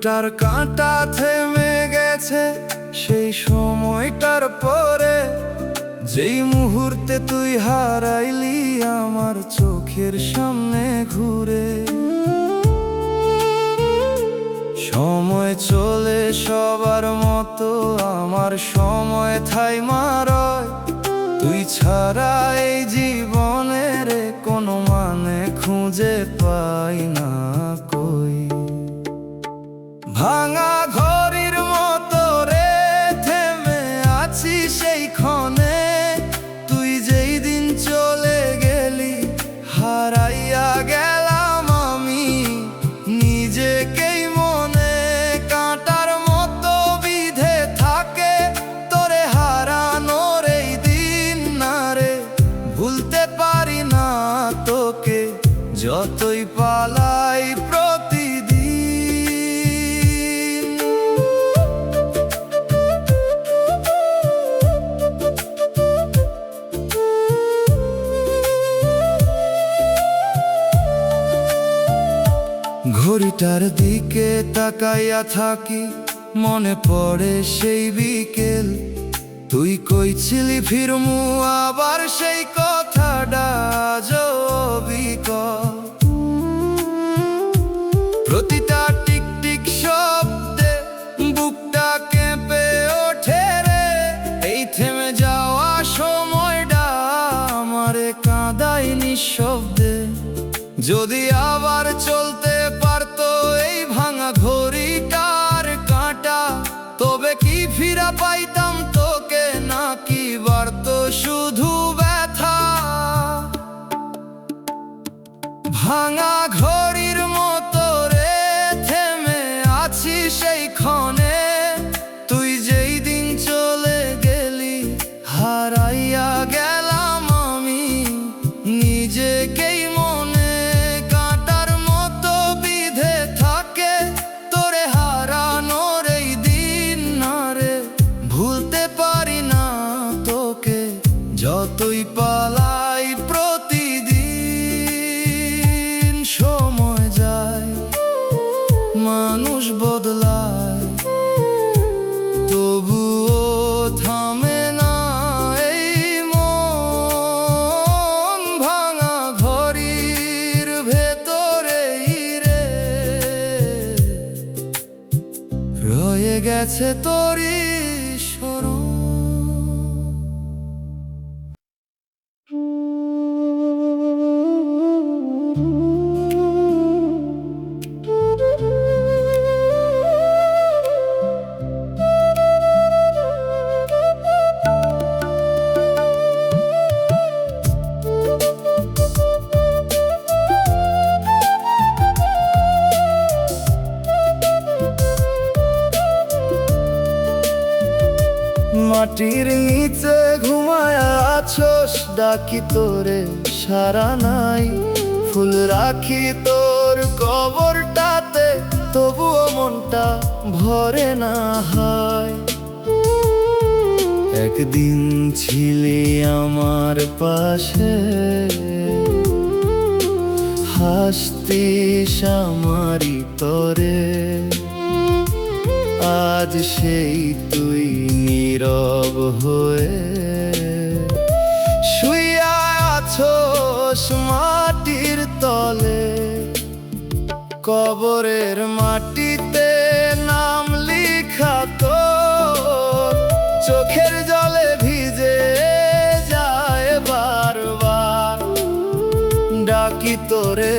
ঘড়িটার কাঁটা থেমে গেছে সেই সময়টার পরে, যেই মুহূর্তে তুই হারাইলি আমার চোখের সামনে ঘুরে। সময় চলে সবার মতো, আমার সময় থাইমা রয়। তুই ছাড়া এই জীবনের কোনো মানে খুঁজে পাই না কই। ভাঙা ঘড়ির মতো রে থেমে আছি সেই ক্ষণে, তুই যেই দিন চলে গেলি হারাইয়া গেলাম আমি নিজেকেই। মনে কাঁটার মতো বিধে থাকে তোরে হারানোর এই দিন, না রে ভুলতে পারি না তোকে যতই পালাই প্রতিদিন। ঘড়িটার দিকে তাকাইয়া থাকি, মনে পড়ে সেই বিকেল। তুই কইছিলি ফিরমু আবার সেই কথাটা অবিকল। প্রতিটা টিকটিক শব্দে বুকটা কেঁপে ওঠে রে। এই থেমে যাওয়া সময়টা আমারে কাঁদায় নিঃশব্দে। যদি আবার চলতে পারতো এই ভাঙা ঘড়িটার কাঁটা, তবে কি ফিরা পাইতাম তোকে, নাকি বাড়তো শুধু ব্যথা। ভাঙা ঘড়ির মতো রে থেমে আছি সেই ক্ষণে, তুই যেই দিন চলে গেলি হারাইয়া গেলাম আমি নিজেকেই। মনে কাঁটার মতো বিধে থাকে তোরে হারানোর এই দিন, না রে ভুলতে পারি না তোকে যতই পালাই প্রতিদিন। সময় যায়, মানুষ বদলায়, তবুও থামে না এই মন। ভাঙা ঘড়ির ভেতরেই রে রয়ে গেছে তোরই স্মরণ। মাটির নিচে ঘুমায় আছোস, ডাকি তোরে সারা নাই। ফুল রাখি তোর কবরটাতে, তবুও মনটা ভরে না হয়। একদিন ছিলি আমার পাশে, হাসতিস আমারই তরে। আজ সেই তুই নীরব হয়ে শুইয়া আছোস মাটির তলে। কবরের মাটিতে নাম লিখা তোর, চোখের জলে ভিজে যায় বারবার। ডাকি তোরে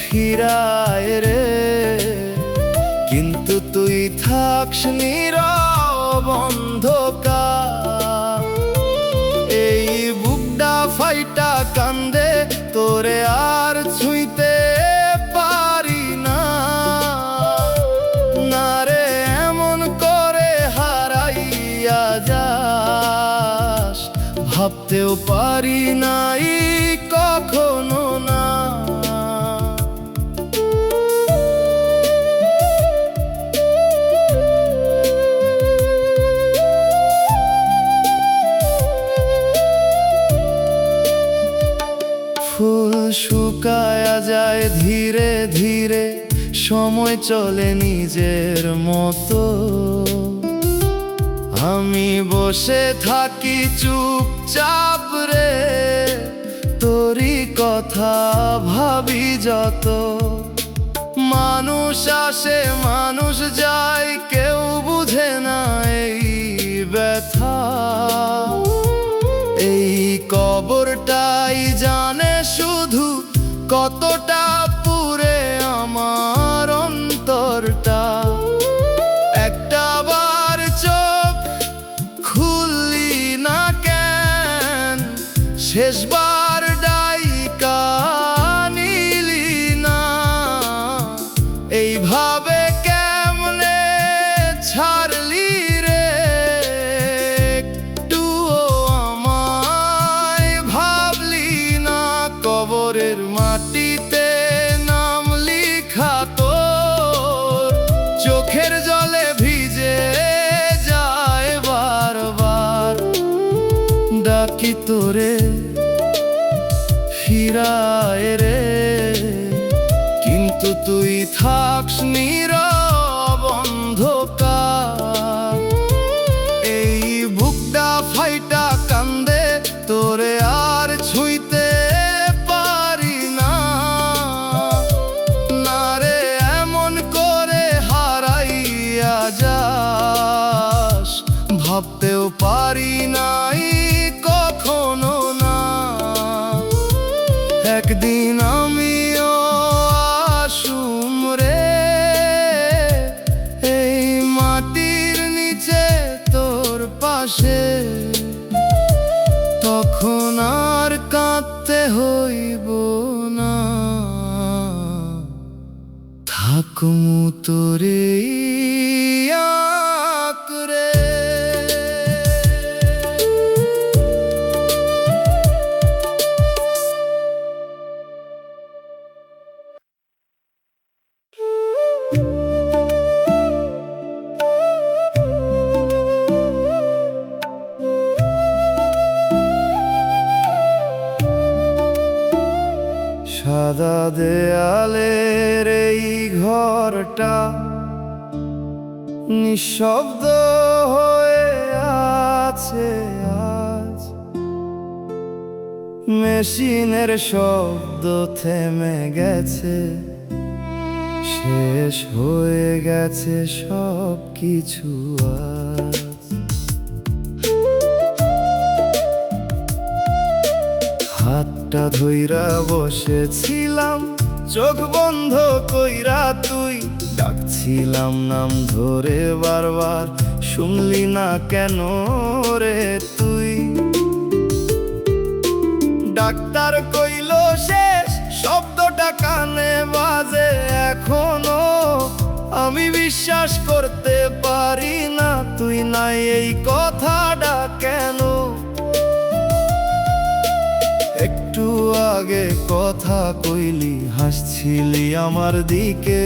ফিরায় রে, কিন্তু তুই থাকস নীরব অন্ধকার। এই বুকটা ফাইটা কান্দে তোরে আর ছুঁইতে পারি না, না রে এমন করে হারাইয়া যাস ভাবতেও পারি নাই কখনো না। ফুল শুকায়া যায় ধীরে ধীরে, সময় চলে নিজের মতো, আমি বসে থাকি চুপচাপ রে, তোরই কথা ভাবি যত। মানুষ আসে মানুষ যায়, কেউ বুঝে না এই ব্যথা। এই কবরটাই জানে শুধু কতটা পুরে আমার অন্তরটা। একটা বার চোখ খুললি না কেন, শেষবার ডাইকা নিলি না, এইভাবে কেমনে ছাড়লি রে, একটুও আমায় ভাবলি না। কবরের মাটিতে নাম লিখা তোর, চোখের জলে ভিজে যায় বারবার। ডাকি তোরে ফিরায় রে, কিন্তু তুই থাকস নীরব অন্ধকার। এই বুকটা ফাইটা কান্দে, তোরে আর ছুঁইতে পারি না। না রে, এমন করে হারাইয়া যাস, ভাবতেও পারি নাই কখনো না। একদিন আমিও আসুম রে, এই মাটির নিচে তোর পাশে, তখন আর কাঁদতে হইব না। থাকমু তোরে আঁকড়ে। সাদা দেয়ালের এই ঘরটা নিঃশব্দ হয়ে আছে আজ। মেশিনের শব্দ থেমে গেছে, শেষ হয়ে গেছে সব কিছু আজ। হাতটা ধইরা বসেছিলাম, চোখ বন্ধ কইরা তুই ডাকছিলাম নাম ধরে বারবার, শুনলি না কেন রে তুই? ডাক্তার কইল শেষ, শব্দটা কানে বাজে এখনো, আমি বিশ্বাস করতে পারি না তুই নাই এই কথাটা কেন। একটু আগে কথা কইলি, হাসছিলি আমার দিকে,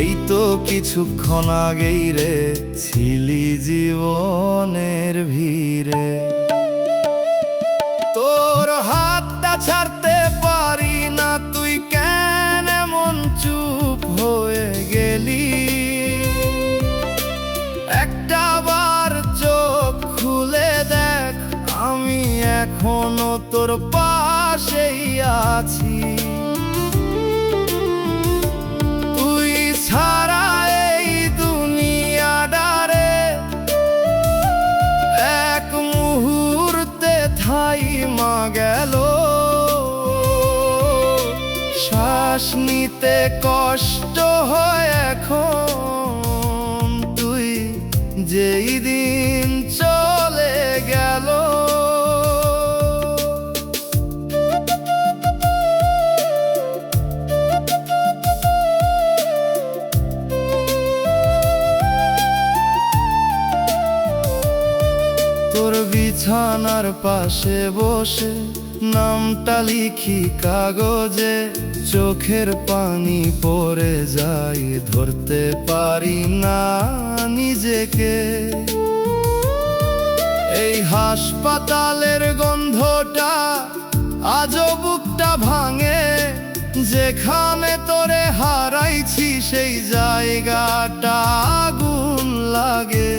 এই তো কিছুক্ষণ আগেই রে ছিলি জীবনের ভিড়ে। তোর হাতটা ছাড়তে পারি না, তুই কেন এমন চুপ হয়ে গেলি? একটা বার চোখ খুলে দেখ, আমি এখনো তোর পাশেই আছি। তুই ছাড়া এই দুনিয়াটারে এক মুহূর্তে থাইমা গেল। শ্বাস নিতে কষ্ট হয় এখন, তুই যেই দিন চলে গেল। তোর বিছানার পাশে বসে নামটা লিখি কাগজে, চোখের পানি পড়ে যায়, ধরতে পারি না নিজেকে। এই হাসপাতালের গন্ধটা আজও বুকটা ভাঙে, যেখানে তো তোরে হারাইছি সেই জায়গাটা আগুন লাগে।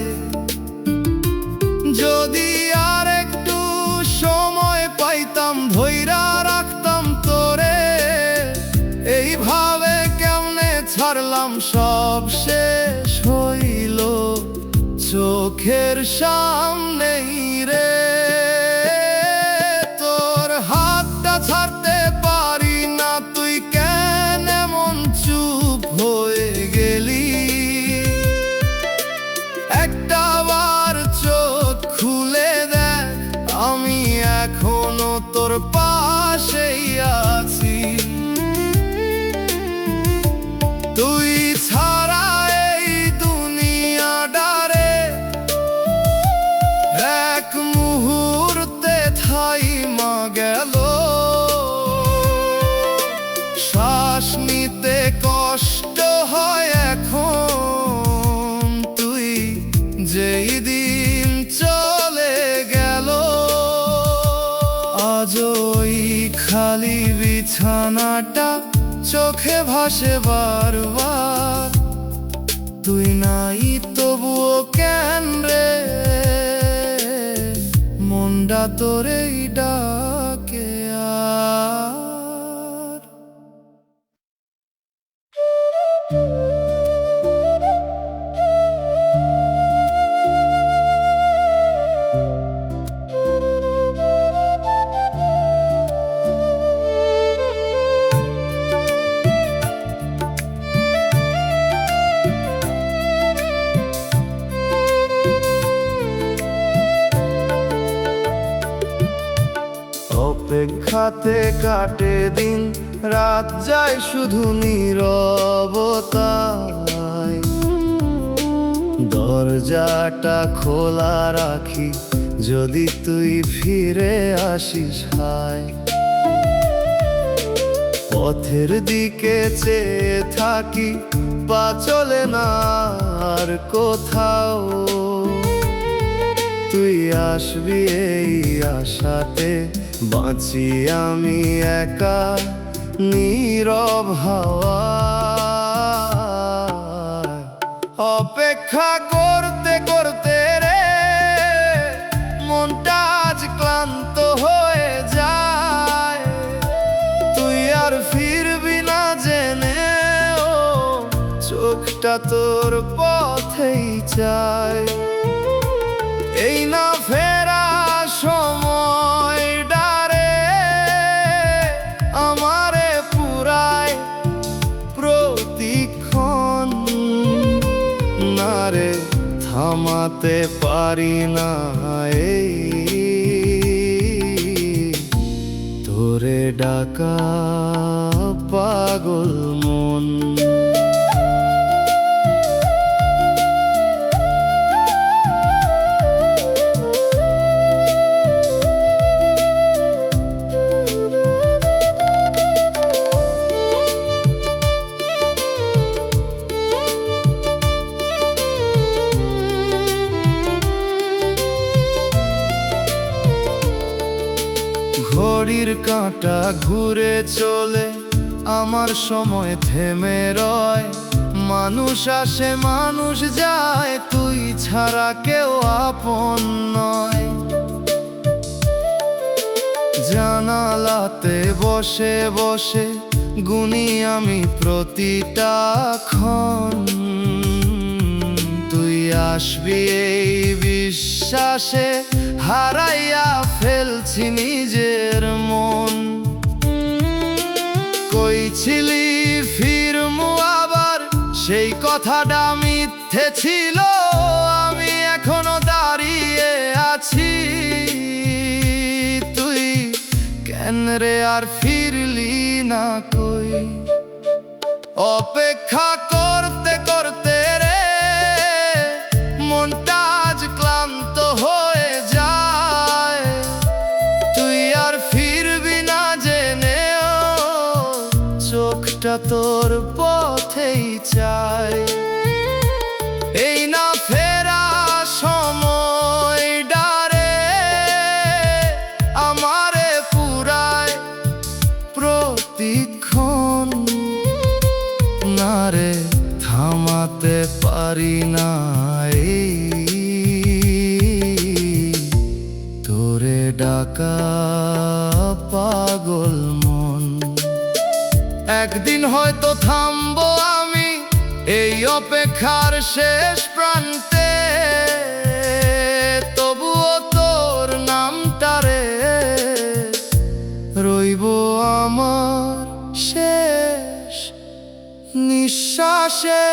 যদি আর একটু সময় পাইতাম ধইরা রাখতাম তোরে, এইভাবে কেমনে ছাড়লাম সব শেষ হইল চোখের সামনেই রে। তোর হাতটা ছাড়তে পারি না, তুই কেন এমন চুপ হয়ে গেলি? একটা বার চোখ খুলে দেখ, আমি এখনো তোর পাশেই আছি। তুই ছাড়া এই দুনিয়াটারে এক মুহূর্তে থাইমা গেল। শ্বাস নিতে কষ্ট হয় এখন, তুই যেই দিন চলে গেল। আজ ওই খালি বিছানাটা চোখে ভাসে বারবার, তুই নাই তবুও কেন রে মনটা তোরেই ডাকে আর। অপেক্ষাতে কাটে দিন, রাত যায় শুধু নীরবতায়। দরজাটা খোলা রাখি যদি তুই ফিরে আসিস হায়। পথের দিকে চেয়ে থাকি, পা চলে না আর কোথাও। তুই আসবি এই আশাতে বাঁচি আমি একা নীরব হাওয়ায়। অপেক্ষা করতে করতে রে মনটা আজ ক্লান্ত হয়ে যায়। তুই আর ফিরবি না জেনেও চোখটা তোর পথেই চায়। এই না ফেরা সময় ডারে আমারে পুরায় প্রতিক্ষণ, না রে থামাতে পারি না এই তোরে ডাকা পাগল মন। ঘড়ির কাঁটা ঘুরে চলে, আমার সময় থেমে রয়। মানুষ আসে মানুষ যায়, তুই ছাড়া কেউ আপন নয়। জানালাতে বসে বসে গুনি আমি প্রতিটা ক্ষণ, তুই আসবি এই বিশ্বাসে হারাইয়া ফেলছি নিজের মন। কই ছিলি ফিরমু আবার, সেই কথাটা মিথ্যে ছিল। আমি এখনো দাঁড়িয়ে আছি, তুই কেন রে আর ফিরলি না কই? অপেক্ষা করতে করতে রে মনটা আজ ক্লান্ত হয়ে যায়। তুই আর ফিরবি না জেনেও চোখটা তোর পথেই চায়। এই না ফেরা সময় ডারে আমারে পুরায় প্রতিক্ষণ, পারি না এই তোরে ডাকা পাগল মন। একদিন হয়তো থামবো আমি এই অপেক্ষার শেষ প্রান্তে, তবুও তোর নামটারে রইব আমার শেষ নিঃশ্বাসে।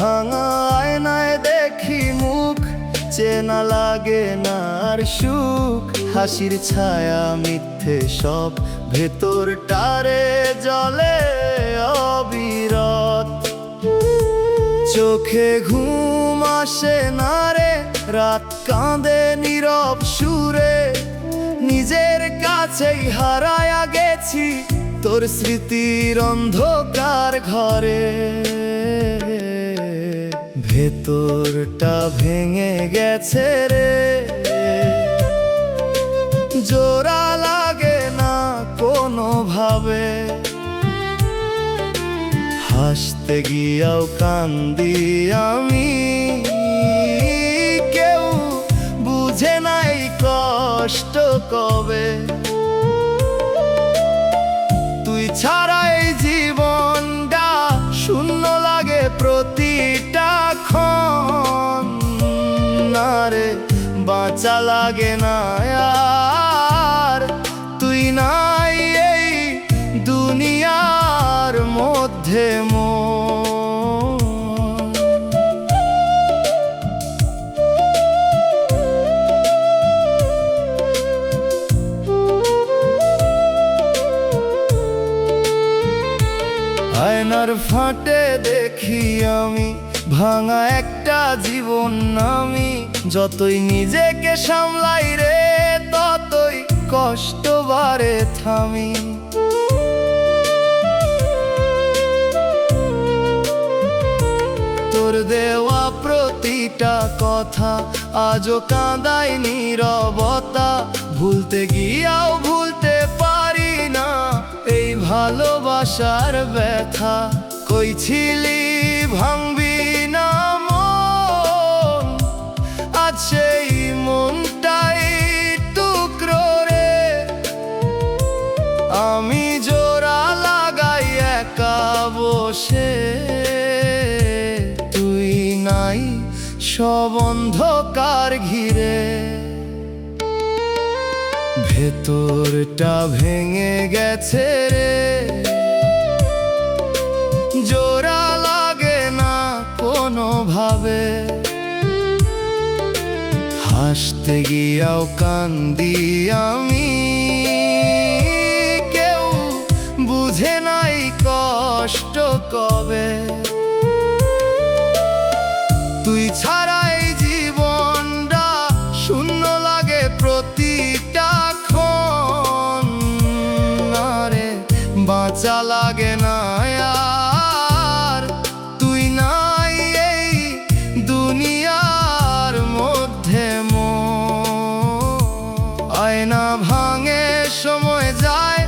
ভাঙা আয়নায় দেখি মুখ, চেনা লাগে না আর সুখ। হাসির ছায়া মিথ্যে সব, ভেতরটারে জলে অবিরত। চোখে ঘুম আসে না রে, রাত কাঁদে নীরব সুরে। নিজের কাছেই হারায়া গেছি তোর স্মৃতির অন্ধকার ঘরে। ভেতরটা ভেঙে গেছে রে, জোড়া লাগে না কোনোভাবে। হাসতে গিয়াও কান্দি আমি, কেউ বুঝে নাই কষ্ট কবে। তুই ছাড়া এই জীবনটা শূন্য লাগে প্রতিটা ক্ষণ। না রে বাঁচা লাগে না আর, তুই নাই এই দুনিয়ার মধ্যে মন। আয়নার ফাটে দেখি আমি ভাঙা একটা জীবন আমি। যতই নিজেকে সামলাই রে, ততই কষ্ট বাড়ে থামি। তোর দেওয়া প্রতিটা কথা আজও কাঁদায় নীরবতা। ভুলতে গিয়াও ভুলতে পারি না এই ভালোবাসার ব্যথা। কই ছিলি ভাঙবি না মন, আজ সেই মনটাই টুকরো রে। আমি জোড়া লাগাই একা বসে, তুই নাই সব অন্ধকার ঘিরে। ভেতরটা ভেঙে গেছে রে, জোড়া লাগে না কোনোভাবে। হাসতে গিয়াও কান্দি আমি, কেউ বুঝে নাই কষ্ট কবে। তুই ছাড়া এই জীবনটা শূন্য লাগে প্রতিটা ক্ষণ। আরে বাঁচা লাগে না আর, তুই নাই এই দুনিয়ার মধ্যে মন। আয়না ভাঙে সময় যায়,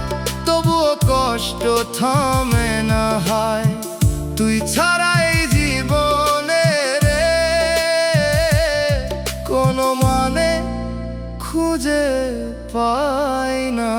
তবুও কষ্ট থামে না হায়। তুই ছাড়া এই জীবনে রে কোনো মানে খুঁজে পাই না।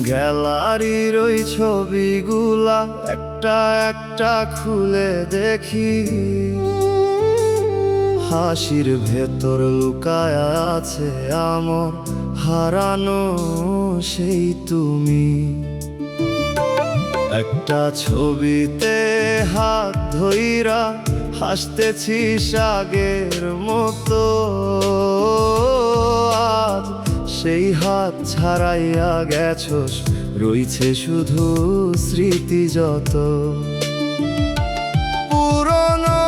গ্যালারির ওই ছবিগুলা একটা একটা খুলে দেখি, হাসির ভেতর লুকায় আছে আমার হারানো সেই তুমি। একটা ছবিতে হাত ধইরা হাসতেছিস আগের মতো, আজ সেই হাত ছাড়াইয়া গেছস, রইছে শুধু স্মৃতি যত। পুরনো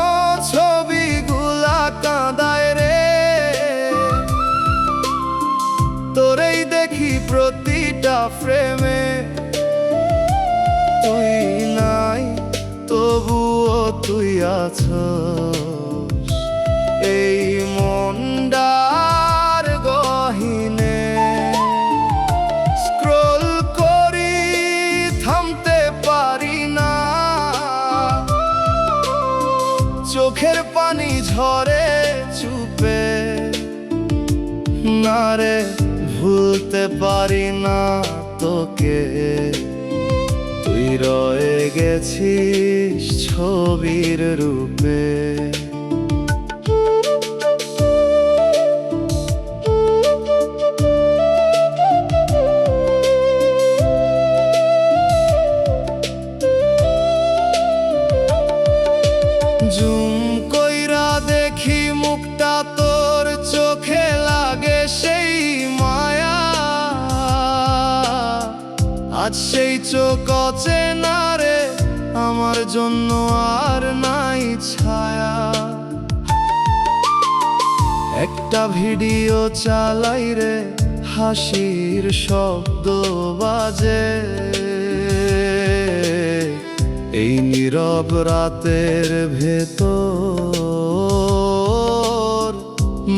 ছবিগুলা কাঁদায় রে, তোরেই দেখি প্রতিটা ফ্রেমে। তুই নাই তবুও তুই আছস এই মনটার গহীনে। স্ক্রল করি থামতে পারি না, চোখের পানি ঝরে চুপে। না রে ভুলতে পারি না তোকে, তুই রয়ে গেছিস ছবির রূপে। জুম কইরা দেখি মুখটা তোর, চোখে লাগে সেই মায়া। আজ সেই চোখ অচেনা রে, আমার জন্য আর নাই ছায়া। একটা ভিডিও চালাই রে, হাসির শব্দ বাজে। এই নীরব রাতের ভেতর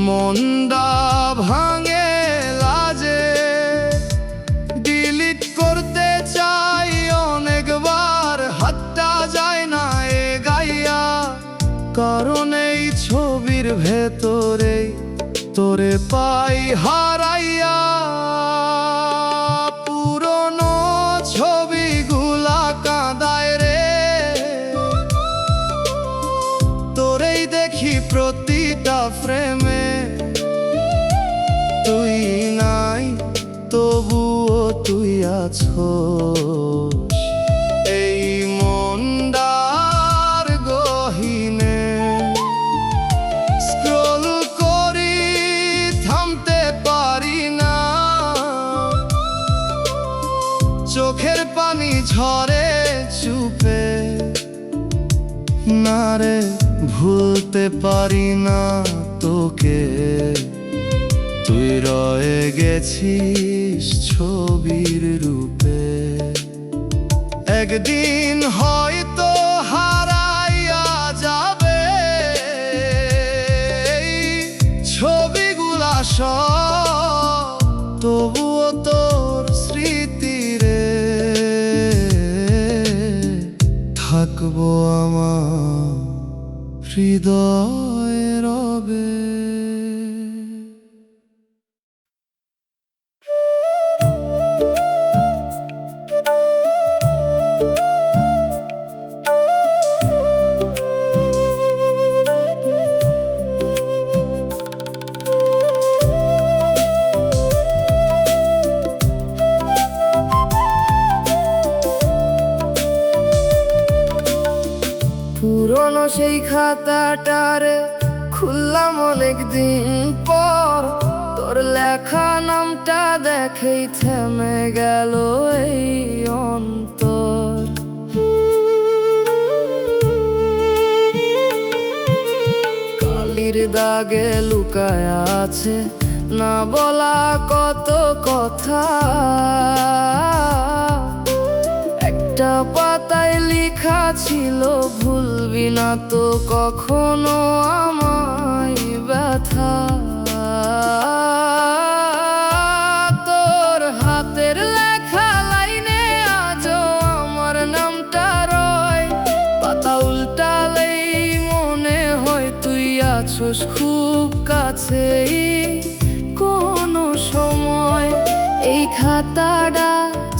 মনটা ভাঙে লাজে। ডিলিট করতে চাই অনেকবার, হাতটা যায় না এ গাইয়া। কারণ এই ছবির ভেতরে তোরে পাই হারাইয়া। পুরনো ছবিগুলা কাঁদায় রে, তোরেই দেখি প্রতিটা ফ্রেমে। তুই নাই তবুও তুই আছস এই মনটার গহীনে। স্ক্রল করি থামতে পারি না, চোখের পানি ঝরে চুপে। না রে ভুলতে পারি না তোকে, তুই রয়ে গেছিস ছবির রূপে। একদিন হয়তো হারাইয়া যাবে এই ছবিগুলা সব, তবুও তোর স্মৃতি রে থাকবো আমার হৃদয়ে রবে। পুরনো সেই খাতাটারে খুললাম অনেকদিন পর, তোর লেখা নামটা দেখেই থেমে গেল এই অন্তর। কালির দাগে লুকায় আছে না বলা কত কথা। একটা পাতায় লেখা ছিল, ভুলবি না তো কখনো আমায় ব্যথা। তোর হাতের লেখা লাইনে আজও আমার নামটা রয়। পাতা উল্টালেই মনে হয় তুই আছোস খুব কাছেই কোনো সময়। এই খাতাটা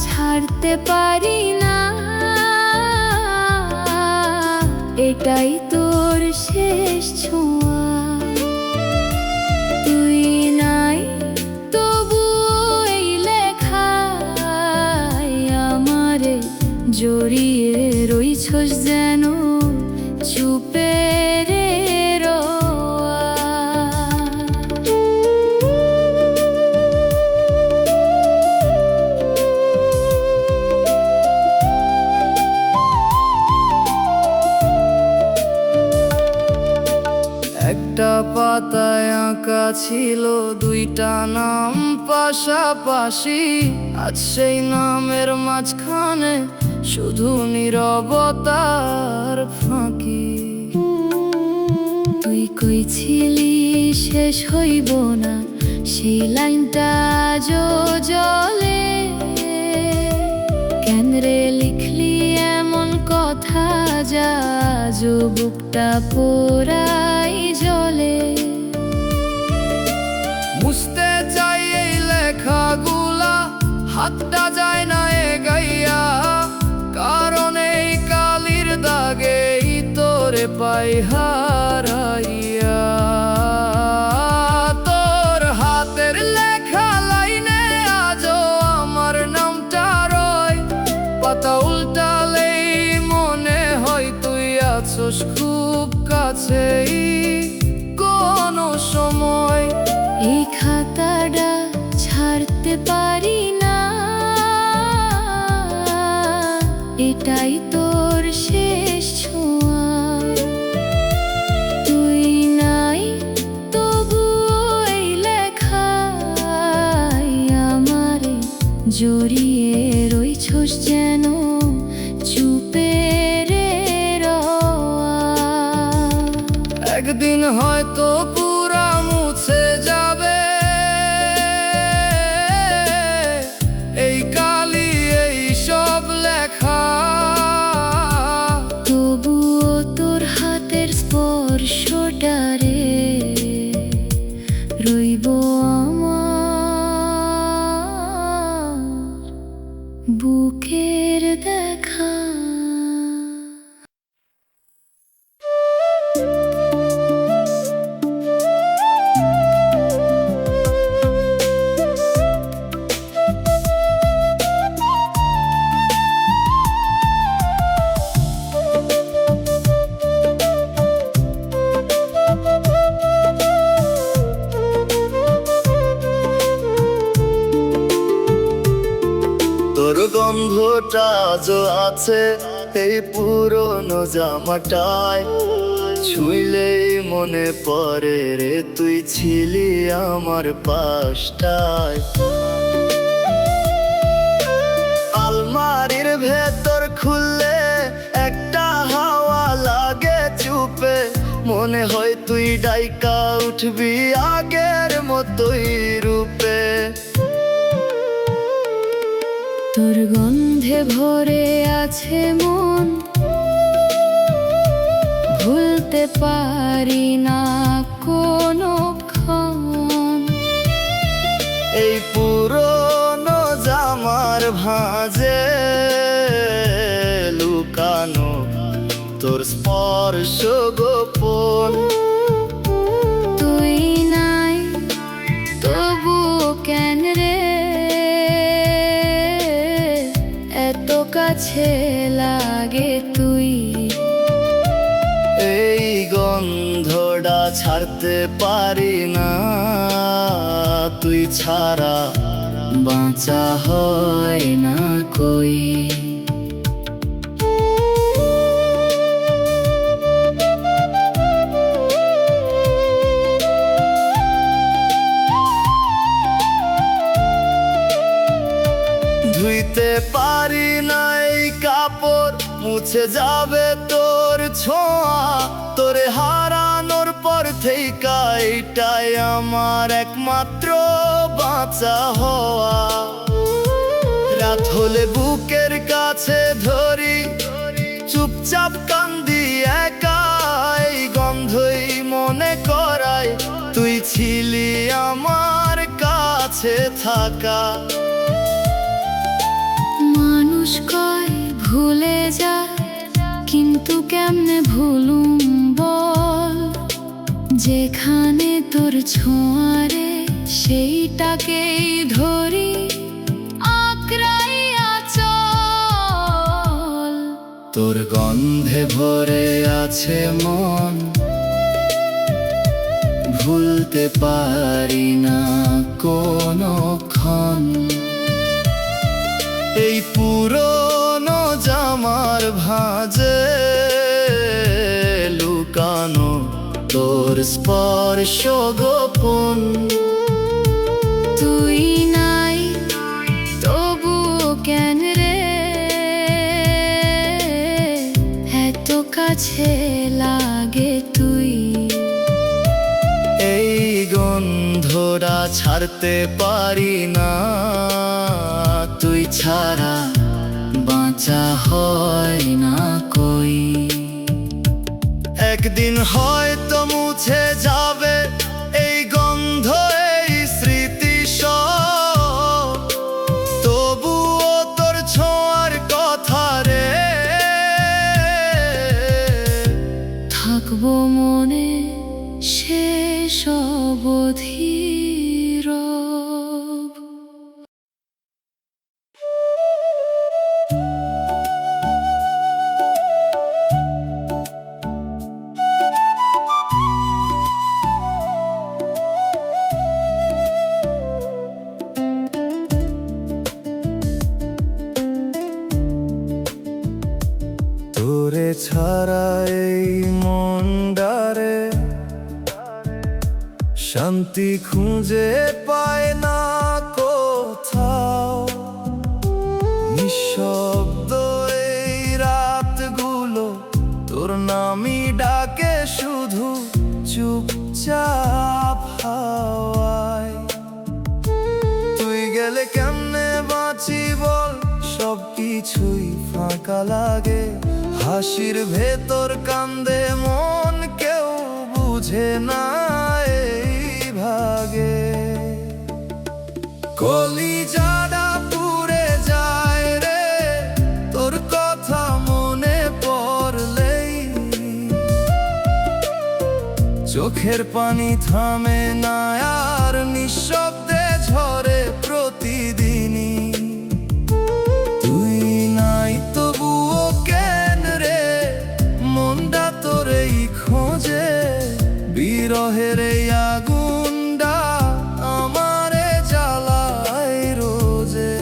ছাড়তে পারি না, এটাই তোর শেষ ছোঁয়া। তুই নাই তবু এই লেখায় আমারে জড়িয়ে একটা পাতায় আঁকা ছিল দুইটা নাম পাশাপাশি, আজ সেই নামের মাঝখানে শুধু নীরবতার ফাঁকি। তুই কইছিলি শেষ হইব না, সেই লাইনটা আজও জলে। কেন রে লিখলি এমন কথা যা আজও বুকটা পোড়াই জলে। মুছতে চাই এই লেখাগুলা, হাতটা যায় না এগাইয়া, কারণ এই কালির দাগেই তোরে পাই হারাইয়া। তোর হাতের লেখা লাইনে আজও আমার নামটা রয়, পাতা উল্টালেই মনে হয় তুই আছোস খুব কাছেই কোনো সময়। এই খাতাটা ছাড়তে পারি না, এটাই তোর শেষ ছোঁয়া। তুই নাই তবুও এই লেখায় আমারে জড়িয়ে রইছস যেন চুপে রে রওয়া। একদিন হয়তো পুরা মুছে যাবে এই কালি এই সব লেখা, তবুও তোর হাতের স্পর্শটারে রইব আমার বুকের দেখা। তোর গন্ধটা আজও আছে এই পুরনো জামাটায়, ছুঁইলেই মনে পড়ে রে তুই ছিলি আমার পাশটায়। আলমারির ভেতর খুললে একটা হাওয়া লাগে চুপে, মনে হয় তুই ডাইকা উঠবি আগের মতোই রূপে। তোর গন্ধে ভরে আছে মন, ভুলতে পারি না কোনোক্ষণ। এই পুরনো জামার ভাঁজে লুকানো তোর স্পর্শ গোপন। তুই নাই তবু কেন রে এত কাছে লাগে তুই। এই গন্ধটা ছাড়তে পারি না, তুই ছাড়া বাঁচা হয় না কই। ধুইতে পারি না এই কাপড়, মুছে যাবে তোর ছোঁয়া। তোরে হারানোর পর থেইকা এটাই আমার একমাত্র বাঁচা হওয়া। রাত হলে বুকের কাছে ধরি, চুপচাপ কান্দি একা, এই গন্ধই মনে করায় তুই ছিলি আমার কাছে থাকা। মানুষ কয় ভুলে যায়, কিন্তু কেমনে ভুলুম বল। যেখানে তোর ছোঁয়ারে সেইটাকেই ধরি আঁকড়াইয়া চল। তোর গন্ধে ভরে আছে মন, ভুলতে পারি না কোনোক্ষণ। এই পুরনো জামার ভাঁজে লুকানো তোর স্পর্শ গোপন। তুই নাই তবুও কেন রে এত কাছে লাগে তুই? এই গন্ধটা ছাড়তে পারি না, তুই ছাড়া বাঁচা হয় না কই। একদিন হয়তো মুছে যাবে এই গন্ধ, এই স্মৃতি সব, তবুও তোর ছোঁয়ার কথা রে থাকবো মনে শেষ অবধি রব। তোরে ছাড়া এই মনডারে শান্তি খুঁজে পায় না কোথাও। নিঃশব্দ এই রাতগুলো তোর নামই ডাকে শুধু চুপচাপ হাওয়ায়। তুই গেলে কেমনে বাঁচি বল, সব কিছুই ফাঁকা লাগে। হাসির ভেতর কান্দে মন, কেউ বুঝে না এই ভাগে। কলিজাটা পুড়ে যায় রে তোর কথা মনে পড়লেই। চোখের পানি থামে না আর নিঃশব্দে ঝরে প্রতিদিনই। তুই নাই তবুও কেন রে মনটা তোরেই খোঁজে। বিরহের এই আগুনটা আমারে জ্বালায় রোজে।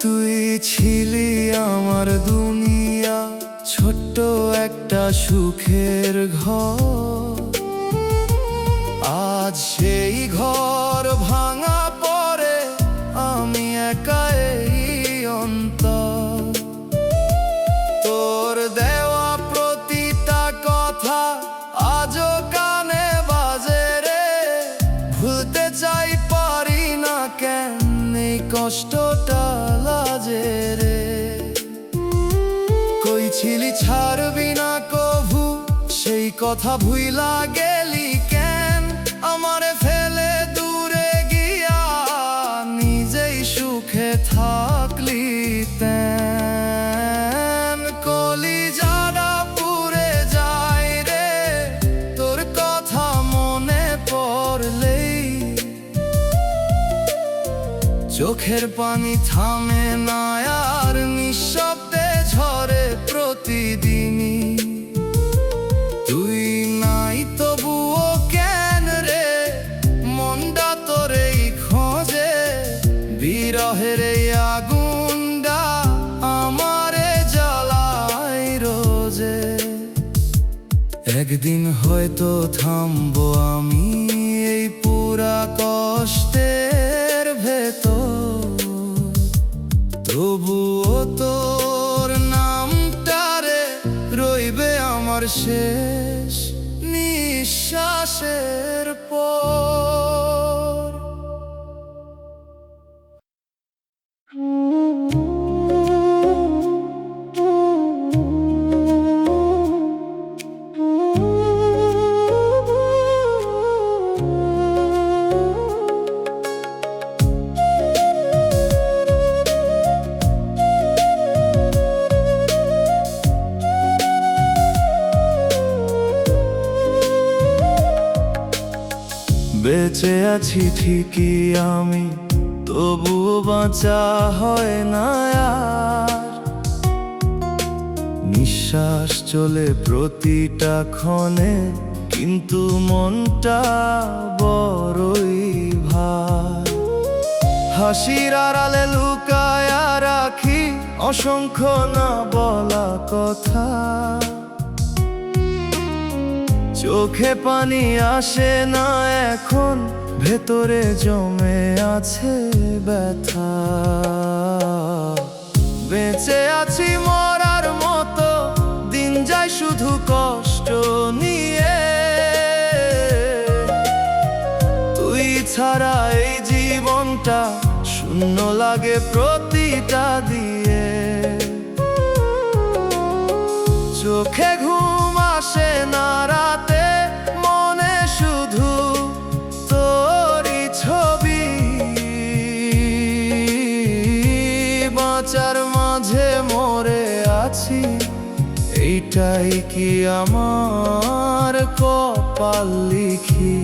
তুই ছিলি আমার দুনিয়া, ছোট্ট একটা সুখের ঘর। আজ সেই ঘর ভাঙা পড়ে, আমি একা এই অন্তর। তোর দেওয়া প্রতিটা কথা আজও কানে বাজে রে। ভুলতে চাই পারি না কেন এই কষ্টটা লাজে রে। কই ছিলি ছাড়বি না কভু, সেই কথা ভুইলা গেলি কেন? আমারে ফেলে দূরে গিয়া নিজেই সুখে থাকলি তেন। কলিজাটা পুড়ে যায় রে তোর কথা মনে পড়লেই। চোখের পানি থামে না আর নিঃশব্দে ঝরে প্রতিদিনই। তুই নাই তবুও কেন রে মনটা তোরেই খোঁজে। বিরহের এই আগুনটা আমারে জ্বালায় রোজে। একদিন হয়তো থামবো আমি এই পুরা কষ্টের ভেতর, তবুও তোর নামটারে রইবে আমার শেষ নিঃশ্বাসের পর। বেঁচে আছি ঠিকই আমি, তবুও বাঁচা হয় না আর। নিঃশ্বাস নিঃশ্বাস চলে প্রতিটা ক্ষণে, কিন্তু মনটা বড়ই ভার। হাসির আড়ালে লুকায়া রাখি অসংখ্য না বলা কথা, চোখে পানি আসে না এখন, ভেতরে জমে আছে ব্যথা। বেঁচে আছি মরার মতো, দিন যায় শুধু কষ্ট নিয়ে। তুই ছাড়া এই জীবনটা শূন্য লাগে প্রতিটা দিয়ে। চোখে ঘুম আসে না রাতে, মনে শুধু তোরই ছবি। বাঁচার মাঝে মরে আছি, এইটাই কি আমার কপাল লিখি।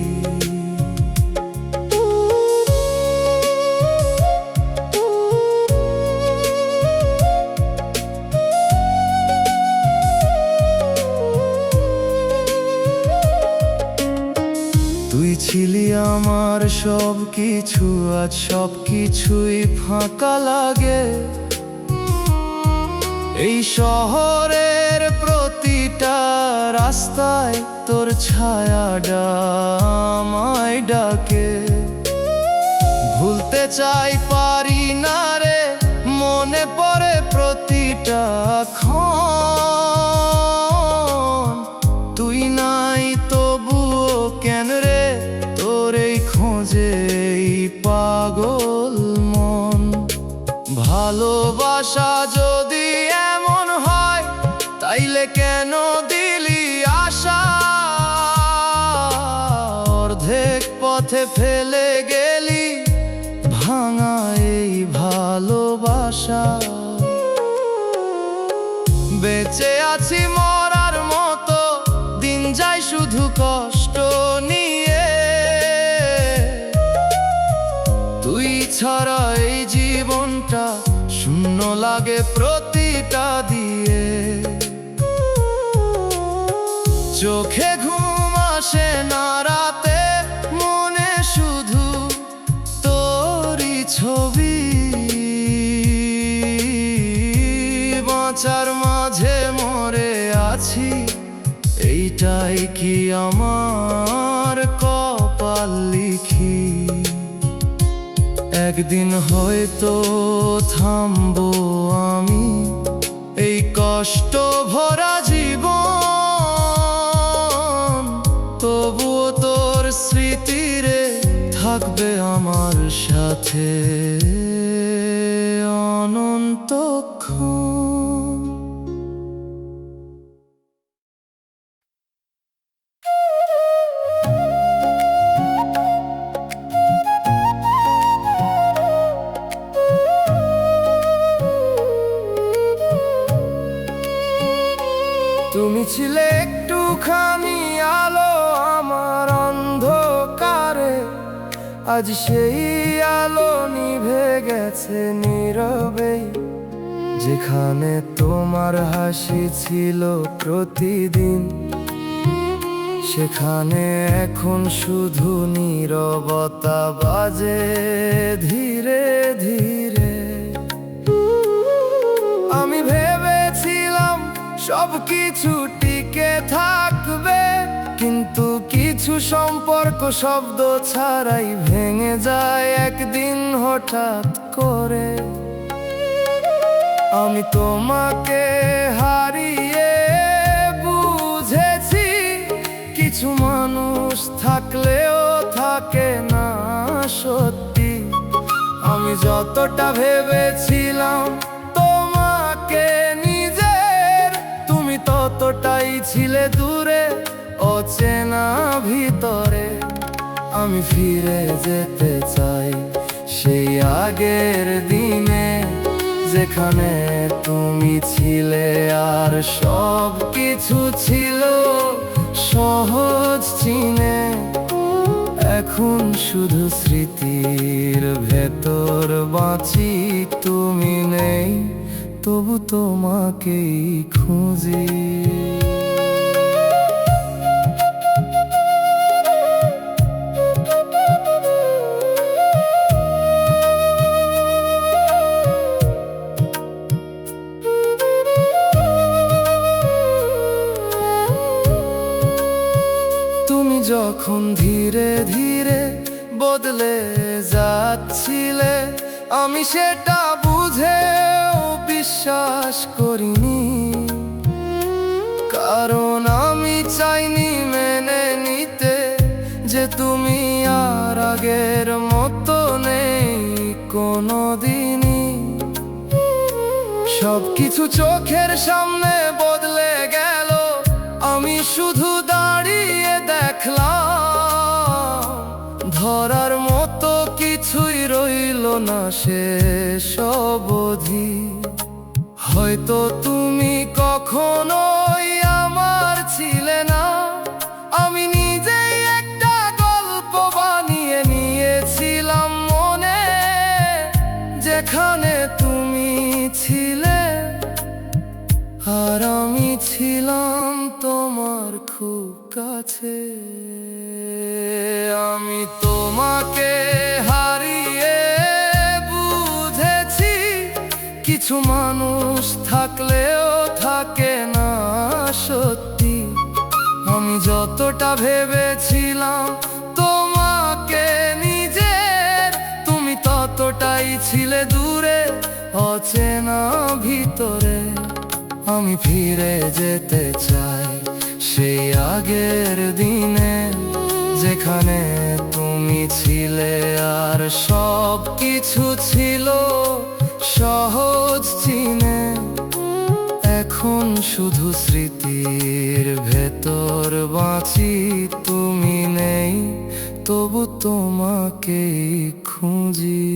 তুই ছিলি আমার সব কিছু, আজ সব কিছুই ফাঁকা লাগে। এই শহরের প্রতিটা রাস্তায় তোর ছায়াটা আমায় ডাকে। ভুলতে চাই পারি না রে, মনে পড়ে প্রতিটা ক্ষণ। তুই নাই তবুও কেন রে, তোর এই খোঁজে এই পাগল মন। ভালোবাসা যদি এমন হয়, তাইলে কেন দিলি আশা? অর্ধেক পথে ফেলে গেলি ভাঙা এই ভালোবাসা। বেঁচে আছি মরার মতো, দিন যায় শুধু কষ্ট নিয়ে। তুই ছাড়া এই জীবনটা শূন্য লাগে প্রতিটা দিয়ে। চোখে ঘুম আসে না রাতে, মনে শুধু তোরই ছবি। বাঁচার মাঝে মরে আছি, এইটাই কি আমার কপাল লিখি। একদিন হয়তো থামবো আমি, এই কষ্ট ভরা জীবন। তবুও তোর স্মৃতিরে থাকবে আমার সাথে অনন্তক্ষণ। তুমি ছিলে একটুখানি আলো আমার অন্ধকারে, আজ সেই আলো নিভে গেছে নীরবে। যেখানে তোমার হাসি ছিল প্রতিদিন, সেখানে এখন শুধু নীরবতা বাজে ধীরে ধীরে। আমি ভেবেছিলাম সবকিছু টিকে থাকবে, কিন্তু কিছু সম্পর্ক শব্দ ছাড়াই ভেঙে যায় একদিন হঠাৎ করে। আমি তোমাকে হারিয়ে বুঝেছি, কিছু মানুষ থাকলেও থাকে না সত্যি। আমি যতটা ভেবেছিলাম তোমাকে নিজের, তুমি ততটাই ছিলে দূরে অচেনা ভিতরে। আমি ফিরে যেতে চাই সেই আগের দিনে, যেখানে তুমি ছিলে আর সব কিছু ছিল সহজ চিনে। এখন শুধু স্মৃতির ভেতর বাঁচি, তুমি নেই তবু তোমাকেই খুঁজি। তুমি যখন ধীরে ধীরে বদলে যাচ্ছিলে, আমি সেটা বুঝেও বিশ্বাস করিনি, কারণ আমি চাইনি মেনে নিতে যে তুমি আর আগের মতো নেই কোনোদিনই। সবকিছু চোখের সামনে বদলে গেল, আমি শুধু দাঁড়িয়ে দেখলাম, ধরার মতো কিছুই রইল না শেষ অবধি। হয়তো তুমি কখনোই আমার ছিলে না, আমি নিজেই একটা গল্প বানিয়ে নিয়েছিলাম মনে, যেখানে তুমি ছিলে আর আমি ছিলাম তোমার খুব কাছে। আমি তোমাকে হারিয়ে বুঝেছি, কিছু মানুষ থাকলেও থাকে না সত্যি। আমি যতটা ভেবেছিলাম তোমাকে নিজের, তুমি ততটাই ছিলে দূরে অচেনা ভিতরে। আমি ফিরে যেতে চাই সেই আগের দিনে, যেখানে তুমি ছিলে আর সব কিছু ছিল সহজ চিনে। এখন শুধু স্মৃতির ভেতর বাঁচি, তুমি নেই তবু তোমাকেই খুঁজি।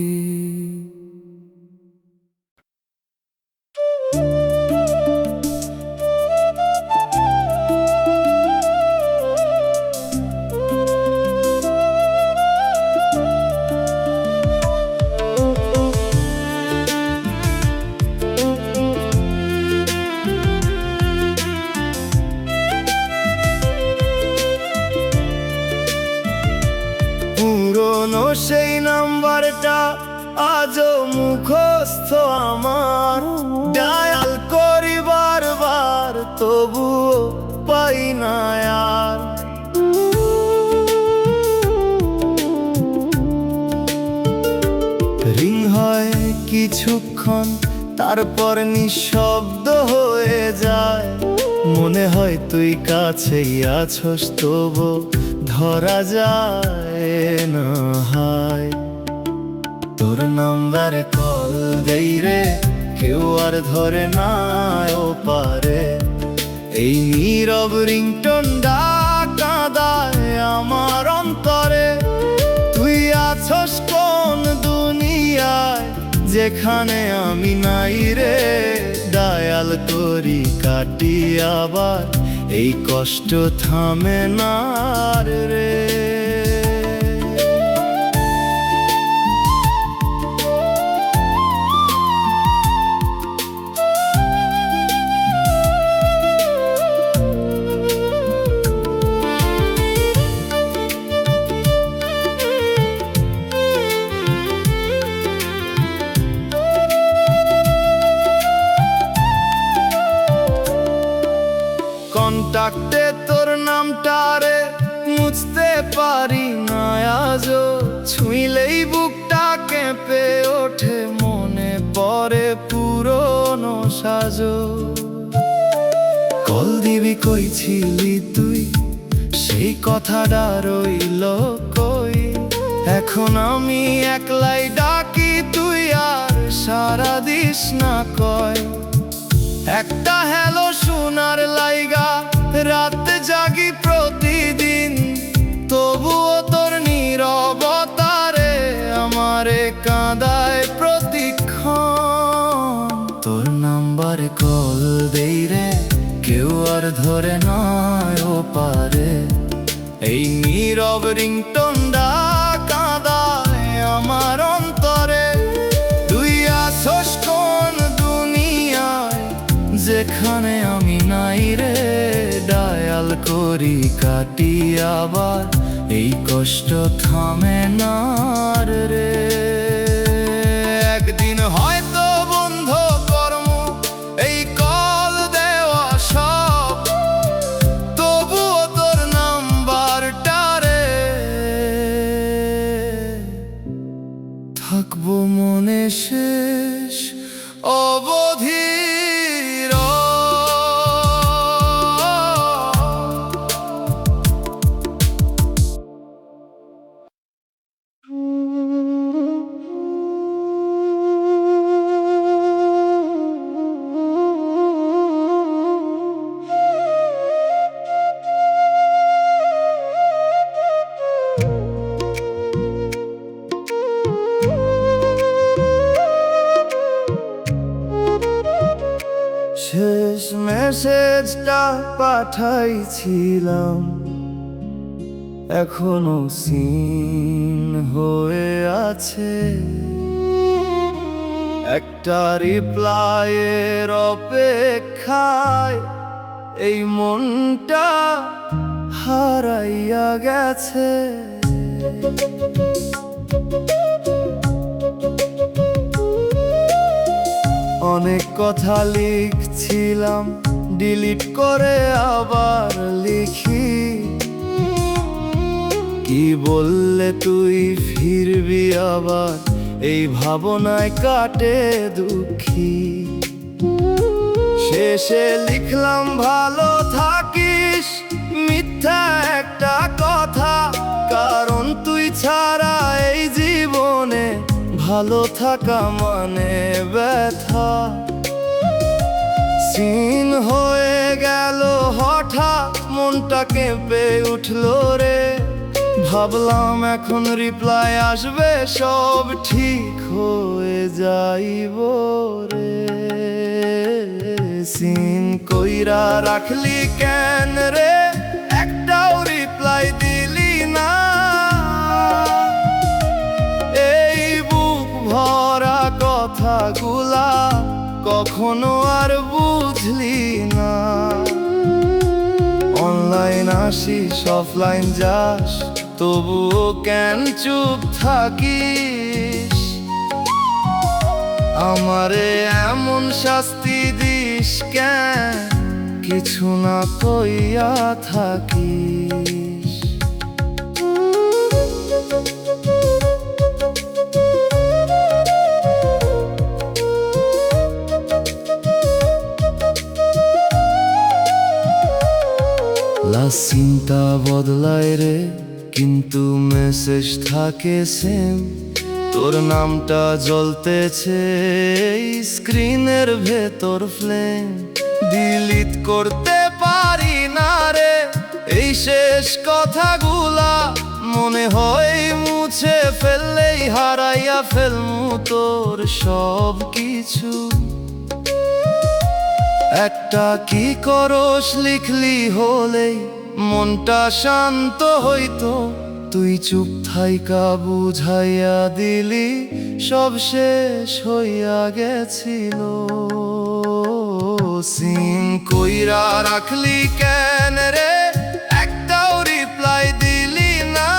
পুরনো সেই নাম্বারটা আজও মুখস্থ আমার, ডায়াল করি বারবার তবুও পাই না আর। রিং হয় কিছুক্ষণ, তারপর নিঃশব্দ হয়ে যায়। মনে হয় তুই কাছেই আছস, তবু ধরা যায় না হায়। তোর নাম্বারে কল দেই রে, কেউ আর ধরে না ও পারে। এই নীরব রিংটোনটা কাঁদায় আমার অন্তরে। তুই আছস কোন দুনিয়ায়, যেখানে আমি নাই রে। ডায়াল করি কাটি আবার, এই কষ্ট থামে না রে। কন্টাক্টে তোর নামটা রে মুছতে পারি না আজও। ছুঁইলেই বুকটা কেঁপে ওঠে, মনে পড়ে পুরনো সাজো। কল দিবি কইছিলি তুই, সেই কথাটা রইল কই। এখন আমি একলাই ডাকি, তুই আর সারা দিস না কয়। একটা হ্যালো শোনার লাইগা রাত জাগি প্রতিদিন, তবুও তোর নীরবতারে আমারে কাঁদায় প্রতিক্ষণ। তোর নাম্বারে কল দেই রে, কেউ আর ধরে না ও পারে। এই নীরব রিংটোনটা কাঁদায় আমার অন্তরে। তুই আসস কোন দুনিয়া, করি কাটি আবার, এই কষ্ট থামে না রে। একদিন হয়তো বন্ধ কর্ম এই কল দেওয়া সব, তবুও তোর নাম্বারটা রে থাকবো মনে শেষ অবধির। শেষ মেসেজটা পাঠাইছিলাম, এখনো সিন হয়ে আছে। একটা রিপ্লাইয়ের অপেক্ষায় এই মনটা হারাইয়া গেছে। অনেক কথা লিখছিলাম, ডিলিট করে আবার লিখি। কি বললে তুই ফিরবি আবার, এই ভাবনায় কাটে দুঃখী। শেষে লিখলাম ভালো থাকিস, মিথ্যা একটা কথা, কারণ তুই ছাড়া এই জীবনে ভালো থাকা মানে ব্যথা। সিন হয়ে গেল হঠাৎ, মনটা কেঁপে উঠলো রে। ভাবলাম এখন রিপ্লাই আসবে, সব ঠিক হয়ে যাইব রে। সিন কইরা রাখলি কেন রে, একটাও রিপ্লাই দিলি না। এই বুক ভরা কথাগুলা কখনো আর বুঝলি না। অনলাইন আসিস অফলাইন যাস, তবুও কেন চুপ থাকিস। আমারে এমন শাস্তি দিস কেন, কিছু না কইয়া থাকিস। চিন্তা বদলায় রে, কিন্তু মেসেজ থাকে সেম। তোর নামটা জ্বলতেছে স্ক্রিনের ভেতর ফ্লেম। ডিলিট করতে পারি না রে এই শেষ কথাগুলা, মনে হয় মুছে ফেললেই হারাইয়া ফেলমু তোর সব কিছু। একটা কি করস লিখলি হলেই মনটা শান্ত হইতো, তুই চুপ থাইকা বুঝাইয়া দিলি সব শেষ হইয়া গেছিল। সিন কইরা রাখলি কেন রে, একটাও রিপ্লাই দিলি না।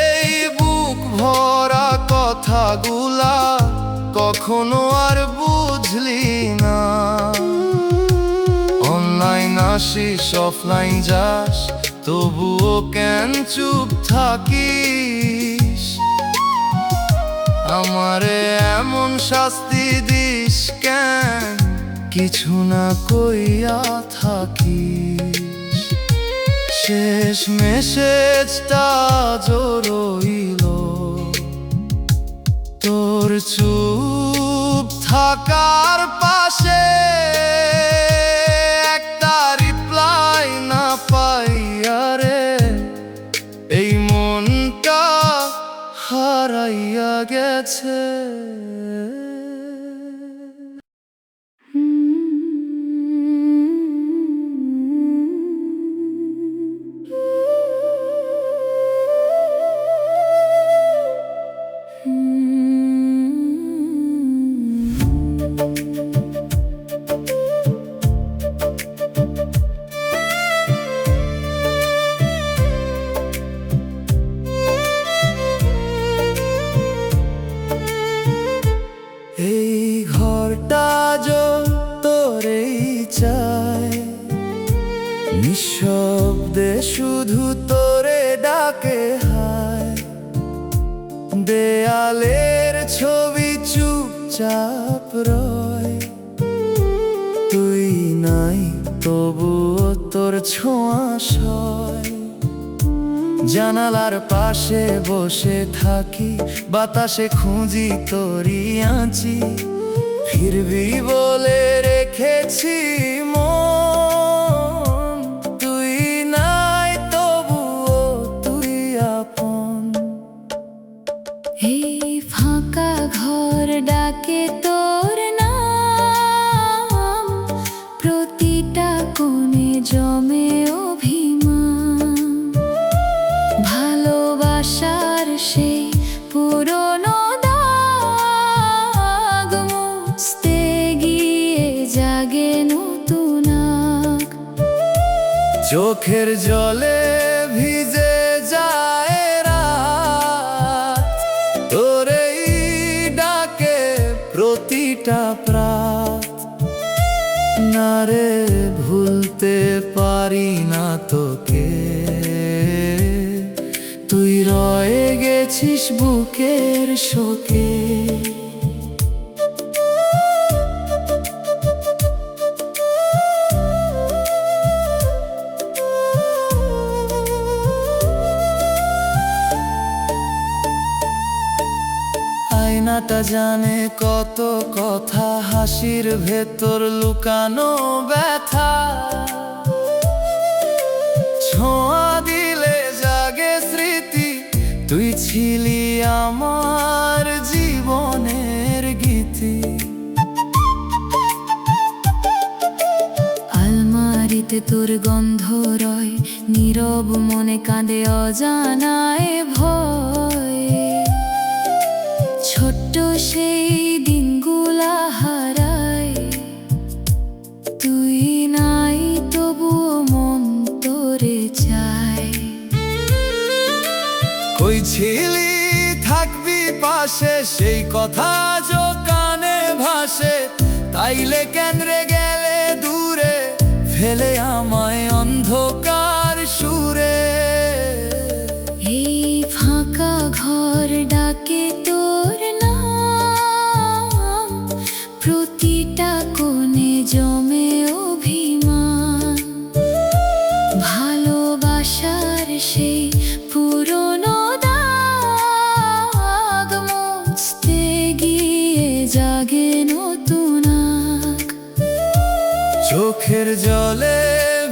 এই বুক ভরা কথাগুলা কখনো আর বুঝলি না। অনলাইন আসিস অফলাইন যাস, তবুও কেন চুপ থাকিস। আমারে এমন শাস্তি দিস কেন, কিছু না কইয়া থাকিস। শেষ মেসেজটা জোরইল, তোর চুপ থাকার পাশে একটা রিপ্লাই না পাইয়া রে, এই মনটা হারাইয়া গেছে। নিঃশব্দে শুধু তোরে ডাকে হায়, দেয়ালের ছবি চুপচাপ রয়। তুই নাই তবুও তোর ছোঁয়া সয়। জানালার পাশে বসে থাকি, বাতাসে খুঁজি তোরি আঁচি, ফিরবি বলে রেখেছি মন। তুই নাই তবুও তুই আপন। এই ফাঁকা ঘর ডাকে তোর নাম, প্রতিটা কোণে জমে অভিমান। ভালোবাসার সেই পুরনো দাগ মুছতে গিয়ে জাগে নতুন আগ। চোখের জলে ভিজে যায় রাত, তোরে ডাকে প্রতিটা প্রাত। না রে ভুলতে পারি না তোকে, তুই রয়ে গেছিস বুকের শোকে। আয়নাটা জানে কত কথা, হাসির ভেতর লুকানো ব্যথা। ছোঁয়া দিলে জাগে স্মৃতি, তুই ছিলি আমার জীবনের গীতি। আলমারিতে তোর গন্ধ রয়, নীরব মনে কাঁদে অজানায় ভয়। ছোট্ট সেই দিনগুলা হারায়, তুই নাই তবুও মন তোরে চায়। কই ছিলি থাকবি পাশে, সেই কথা যো কানে ভাসে। তাইলে কেন্দ্রে গেলে দূরে, ফেলে আমায় অন্ধকার সুরে। এই ফাঁকা ঘর ডাকে তোর নাম, প্রতিটা কোণে জমে অভিমান। ভালোবাসার সেই পুরনো দাগ মুছতে গিয়ে জাগে নতুন আগ। চোখের জলে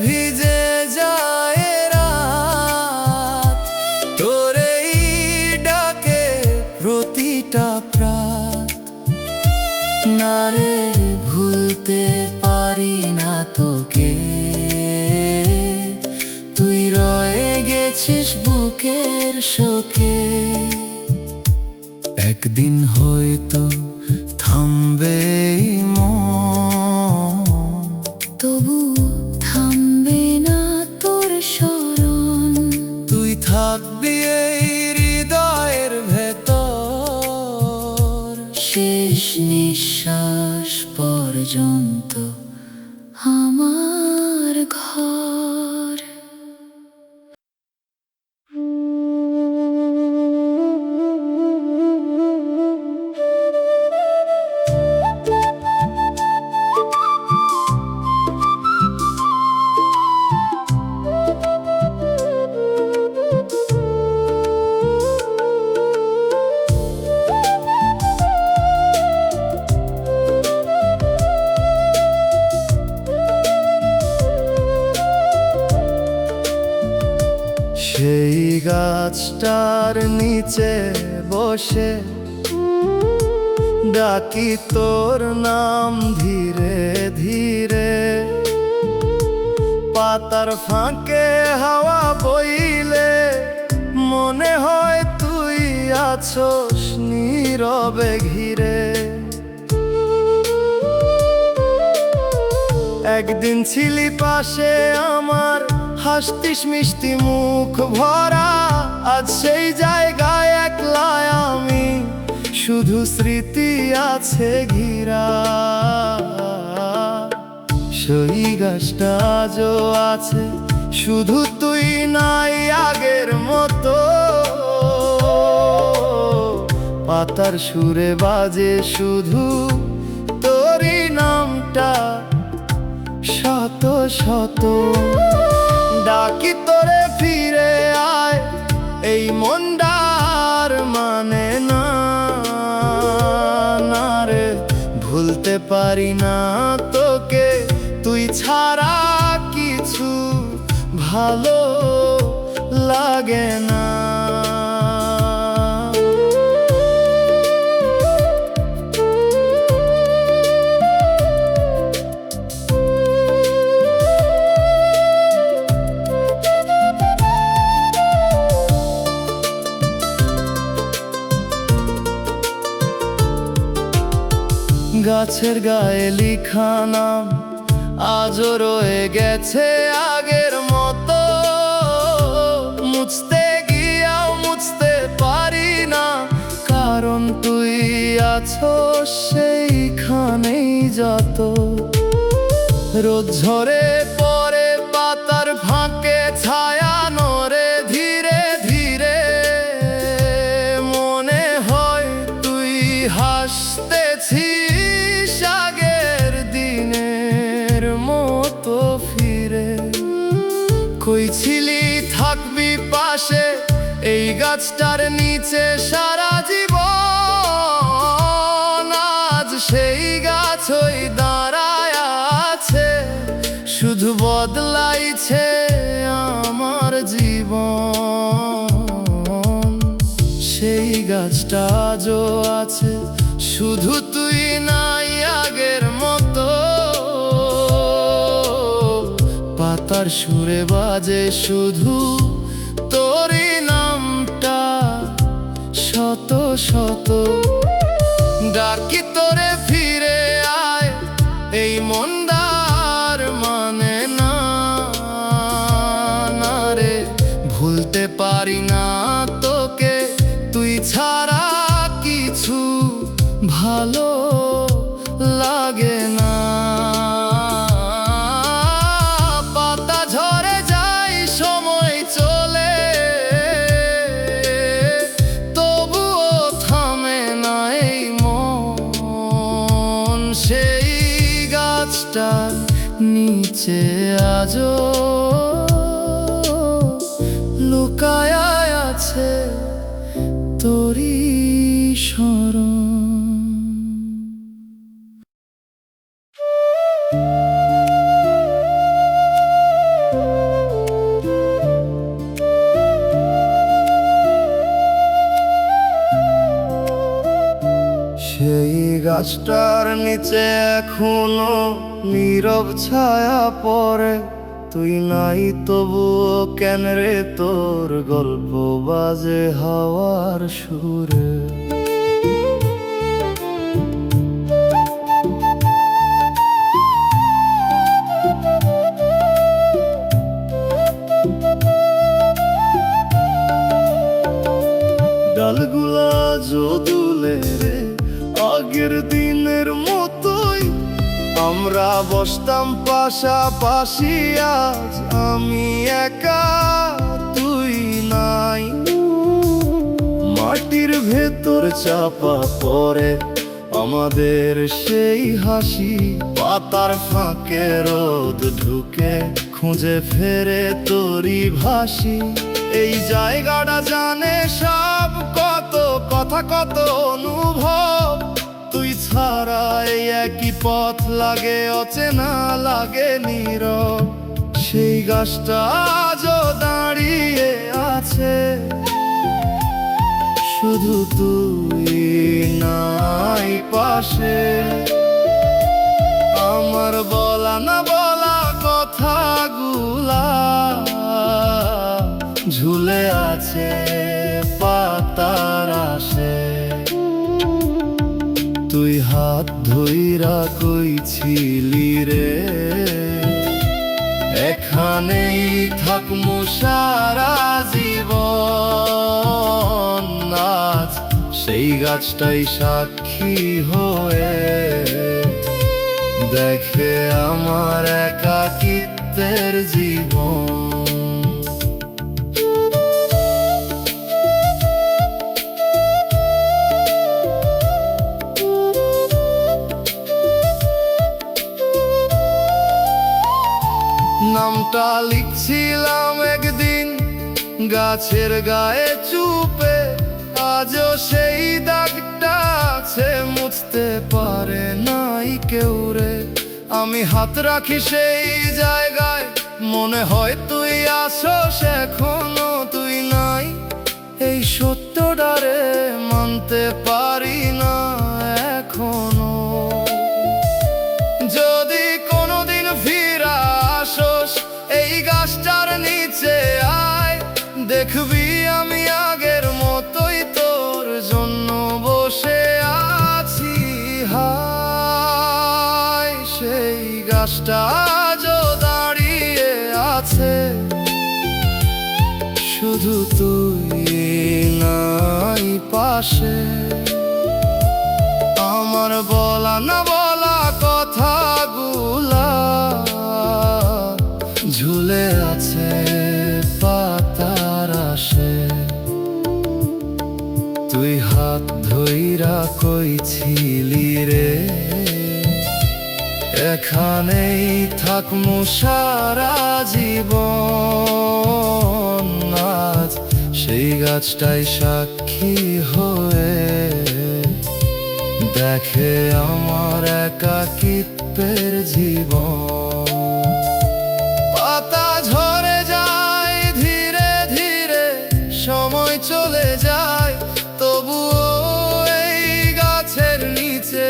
ভিজে যায় রাত, তোরেই ডাকে প্রতিটা প্রাত। না রে ভুলতে পারি না তোকে, তুই রয়ে গেছিস বুকের শোকে। একদিন হয়তো থামবে এই মন, তবু থামবে না তোর স্মরণ। তুই থাকবি এই হৃদয়ের ভেতর, শেষ নিঃশ্বাস পর্যন্ত আমার ঘর। সেই গাছটার নিচে বসে ডাকি তোর নাম ধীরে ধীরে। পাতার ফাঁকে হাওয়া বইলে মনে হয় তুই আছোস নীরবে ঘিরে। একদিন ছিলি পাশে আমার, হাসতিস মিষ্টি মুখ ভরা। আজ সেই জায়গায় একলা আমি, শুধু স্মৃতি আছে ঘিরা। সেই গাছটা আজও আছে, শুধু তুই নাই আগের মতো। পাতার সুরে বাজে শুধু তোরই নামটা, শত শত ডাকি তোরে ফিরে আয়, এই মনটার মানে না রে। ভুলতে পারি না তোকে, তুই ছাড়া কিছু ভালো লাগে না। গাছের গায়ে লিখা নাম আজও রয়ে গেছে আগের মতো, মুছতে গিয়াও মুছতে পারি না, কারণ তুই আছো সেইখানেই যত। রোদ ঝরে পরে পাতার ফাঁকে ছায়া নড়ে ধীরে ধীরে, মনে হয় তুই হাসতেছিস আগের দিনের মতো ফিরে। কই ছিলি থাকবি পাশে এই গাছটার নিচে সারা জীবন, আজ সেই গাছই দাঁড়ায় আছে, শুধু বদলাইছে আমার জীবন। সেই গাছটা আজও আছে, শুধু তুই নাই আগের মতো। পাতার সুরে বাজে শুধু তোরই নামটা, শত শত ডাকি তোরে ফিরে আয়, এই মনদার মানে না রে। ভুলতে পারি না তোকে, তুই ছাড়া কিছু ভালো লাগে না। পাতা ঝরে যায় সময় চলে, তবুও থামে না এই মন। সেই গাছটার নিচে আজও লুকায় আছে তোরই স্মরণ। সেই গাছটার নিচে এখনো নীরব ছায়া পড়ে, তুই নাই তবুও কেন রে তোর গল্প বাজে হাওয়ার সুরে। ডালগুলা যদুলে রে আগের দিনের মতোই, আমরা বসতাম পাশাপাশি, আজ আমি একা তুই নাই। মাটির ভেতর চাপা পড়ে আমাদের সেই হাসি, পাতার ফাঁকে রোদ ঢুকে খুঁজে ফেরে তোরই ভাসি। এই জায়গাটা জানে সব, কত কথা কত অনুভব, তুই ছাড়া এই একই পথ লাগে অচেনা, লাগে নীরব। সেই গাছটা আজও দাঁড়িয়ে আছে, শুধু তুই নাই পাশে। আমার বলা না বলা কথাগুলা ঝুলে আছে পাতার আসে। তুই হাত ধইরা কইছিলি রে, এখানেই থাকমু সারা জীবন। আজ সেই গাছটাই সাক্ষী হয়ে দেখে আমার একাকিত্বের জীবন। নামটা লিখছিলাম একদিন গাছের গায়ে চুপে, আজও সেই দাগটা আছে, মুছতে পারে নাই কেউ রে। আমি হাত রাখি সেই জায়গায়, মনে হয় তুই আসোস, এখনো তুই নাই। এই সত্যটারে মানতে পারি না এখনো। যদি কোনোদিন ফিরা আসোস এই গাছটার নিচে আয়, দেখবি আমি আগের মতোই তোর জন্য বসে আছি। হায় সেই গাছটা আজও দাঁড়িয়ে আছে, শুধু তুই নাই পাশে। আমার বলা না বলা কথাগুলা ঝুলে আছে পাতার আশে। তুই হাত ধইরা কইছিলি রে, এখানেই থাকমু সারা জীবন। আজ সেই গাছটাই সাক্ষী হয়ে দেখে আমার একাকিত্বের জীবন। পাতা ঝরে যায় ধীরে ধীরে, সময় চলে যায়, তবুও এই গাছের নিচে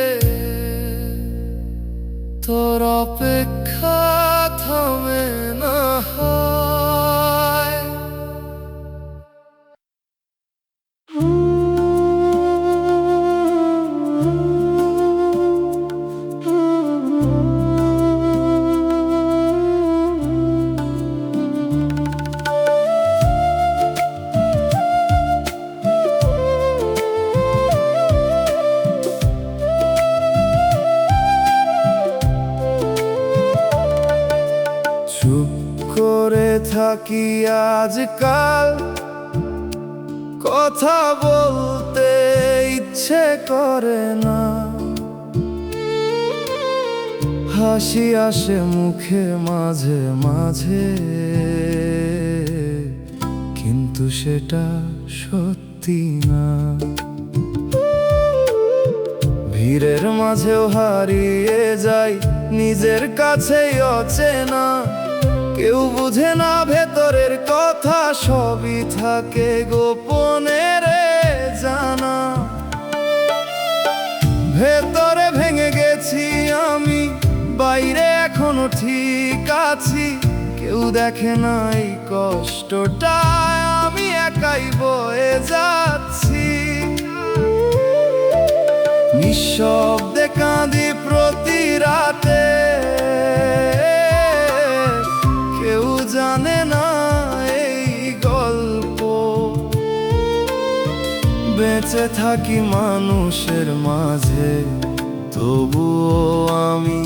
তোর অপেক্ষা থামে না। চুপ করে থাকি আজকাল, কথা বলতে ইচ্ছে করে না। হাসি আসে মুখে মাঝে মাঝে, কিন্তু সেটা সত্যি না। ভিড়ের মাঝেও হারিয়ে যাই, নিজের কাছেই অচেনা। কেউ বুঝে না ভেতরের কথা, সবই থাকে গোপনে রে জানা। ভেতরে ভেঙে গেছি আমি, বাইরে এখনো ঠিক আছি। কেউ দেখে না এই কষ্টটা, আমি একাই বয়ে যাচ্ছি। নিঃশব্দে কাঁদি প্রতি রাতে, কেউ জানে না এই গল্প। বেঁচে থাকি মানুষের মাঝে, তবুও আমি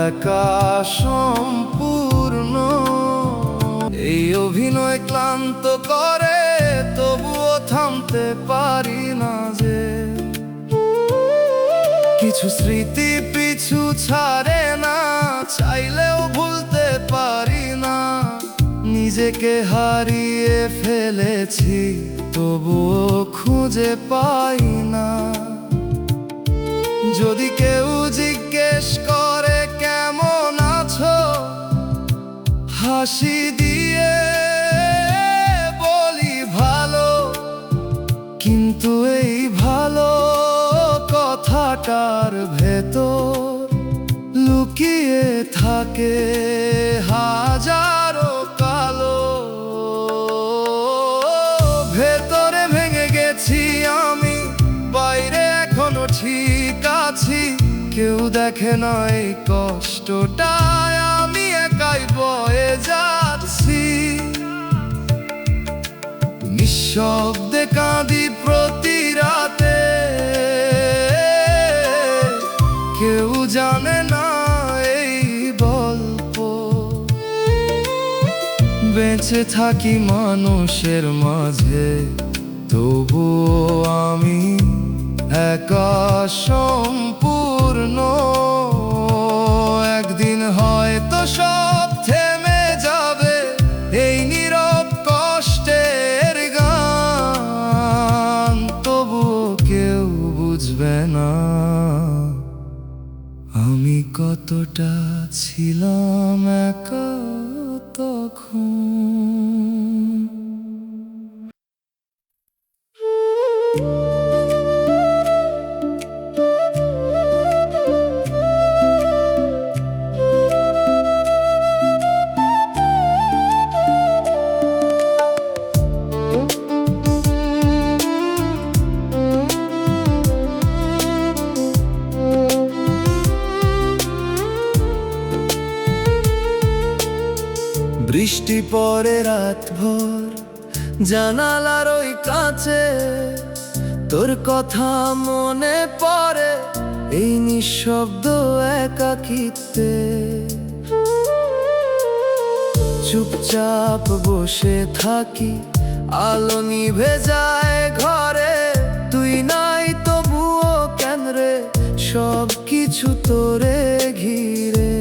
একা সম্পূর্ণ। এই অভিনয় ক্লান্ত করে, তবুও থামতে পারি না যে। কিছু স্মৃতি পিছু ছাড়ে না, চাইলেও ভুলতে পারি না। নিজেকে হারিয়ে ফেলেছি, তবুও খুঁজে পাই না। যদি কেউ জিজ্ঞেস করে কেমন আছো, হাসি দিয়ে বলি ভালো। কিন্তু এই ভালো কথাটার ভেতর লুকিয়ে থাকে হাজারো কালো। ভেতরে ভেঙে গেছি আমি, বাইরে এখনো ঠিক আছি। কেউ দেখে না এই কষ্টটায়, আমি একাই বয়ে যাচ্ছি। নিঃশব্দে কাঁদি প্রতি রাতে, কেউ জানে না বেঁচে থাকি মানুষের মাঝে, তবুও আমি একা সম্পূর্ণ। একদিন হয়তো সব থেমে যাবে, এই নীরব কষ্টের গান, তবুও কেউ বুঝবে না আমি কতটা ছিলাম একা তখন। বৃষ্টি পড়ে রাত ভোর জানালার ওই কাছে, তোর কথা মনে পড়ে এই নিঃশব্দ একাকিত্বে। চুপচাপ বসে থাকি, আলো নিভে যায় ঘরে, তুই নাই তবুও কেন রে সব কিছু তোরে ঘিরে।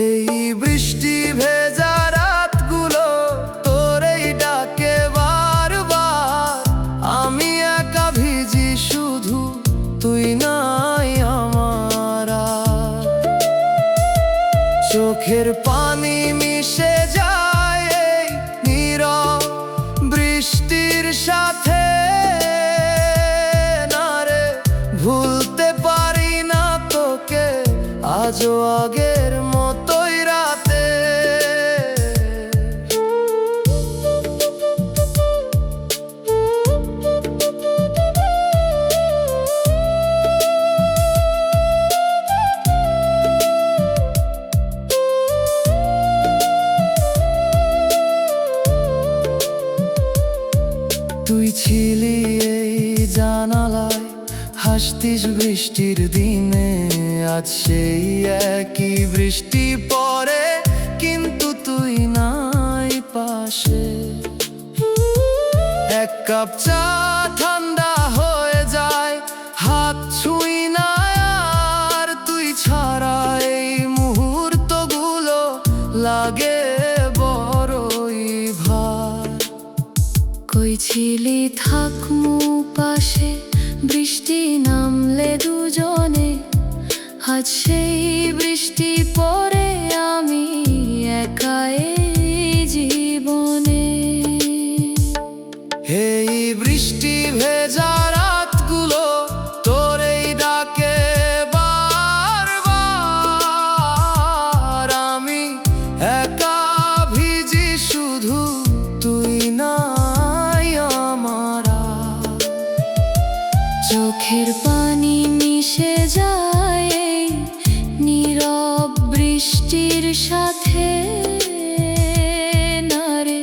এই বৃষ্টি ভেজা রাতগুলো তোরেই ডাকে বারবার, আমি একা ভিজি শুধু তুই নাই আমার আর। চোখের পানি মিশে যায় এই নীরব বৃষ্টির সাথে, না রে ভুলতে পারি না তোকে আজও আগের মতোই রাতে। তুই ছিলি এই জানালায়, হাসতিস বৃষ্টির দিনে, আজ সেই একই বৃষ্টি পড়ে কিন্তু তুই নাই পাশে। এক কাপ চা ঠান্ডা হয়ে যায়, হাত ছুঁই না আর, তুই ছাড়া এই মুহূর্তগুলো লাগে বড়ই ভার। কই ছিলি থাকমু পাশে, বৃষ্টি নামলে দুজনে, আজ সেই বৃষ্টি পড়ে আমি একা এই জীবনে। এই বৃষ্টি ভেজা রাতগুলো তোরেই ডাকে বারবার, আমি একা ভিজি শুধু তুই নাই আমার আর। চোখের পানি মিশে যায় এই নীরব বৃষ্টির সাথে, না রে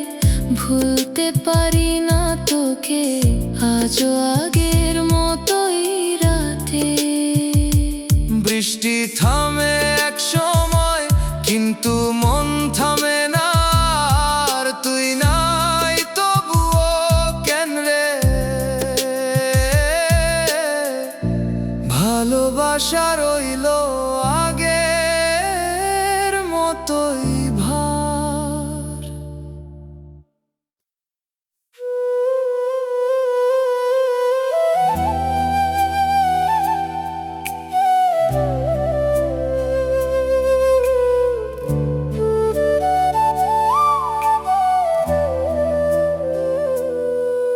ভুলতে পারি না তোকে আজও আগের মতোই রাতে। বৃষ্টি থামে এক সময় কিন্তু মন থামে না আর, তুই নাই তবুও কেন রে ভালোবাসা রইল আগের মতোই ভার।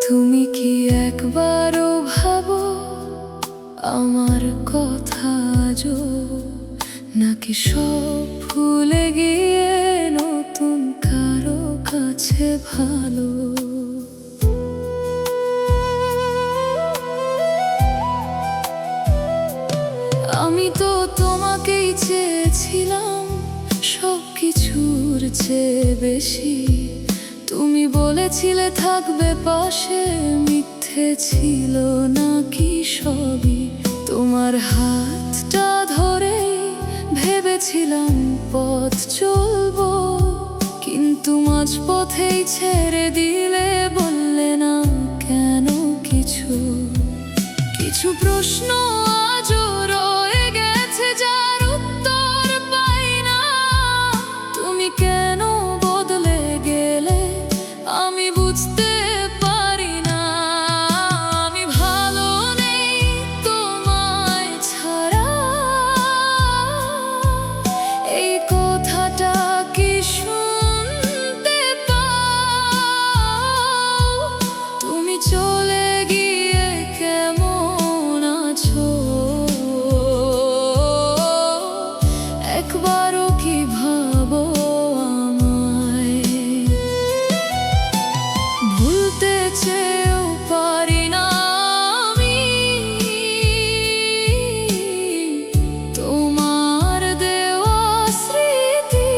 তুমি কি একবারও ভাবো আমার কথা আজও, নাকি সব ভুলে গিয়ে নতুন কারো কাছে ভালো? আমি তো তোমাকেই চেয়েছিলাম সব কিছুর চেয়ে বেশি, তুমি বলেছিলে থাকবে পাশে, মিথ্যে ছিল নাকি সবই? তোমার হাতটা ধরেই ভেবেছিলাম পথ চলবো, কিন্তু মাঝপথেই ছেড়ে দিলে, বললে না কেন কিছু। কিছু প্রশ্ন আজও রয়ে গেছে, যার উত্তর পাই না। তুমি কেন বদলে গেলে আমি বুঝতে পারি না। আমি ভালো নেই তোমায় ছাড়া, এই কথাটা কি শুনতে পাও? তুমি চলে গিয়ে কেমন আছো, একবারও কি ভাবো আমায়? ভুলতে চেয়েও পারি না আমি তোমার দেওয়া স্মৃতি।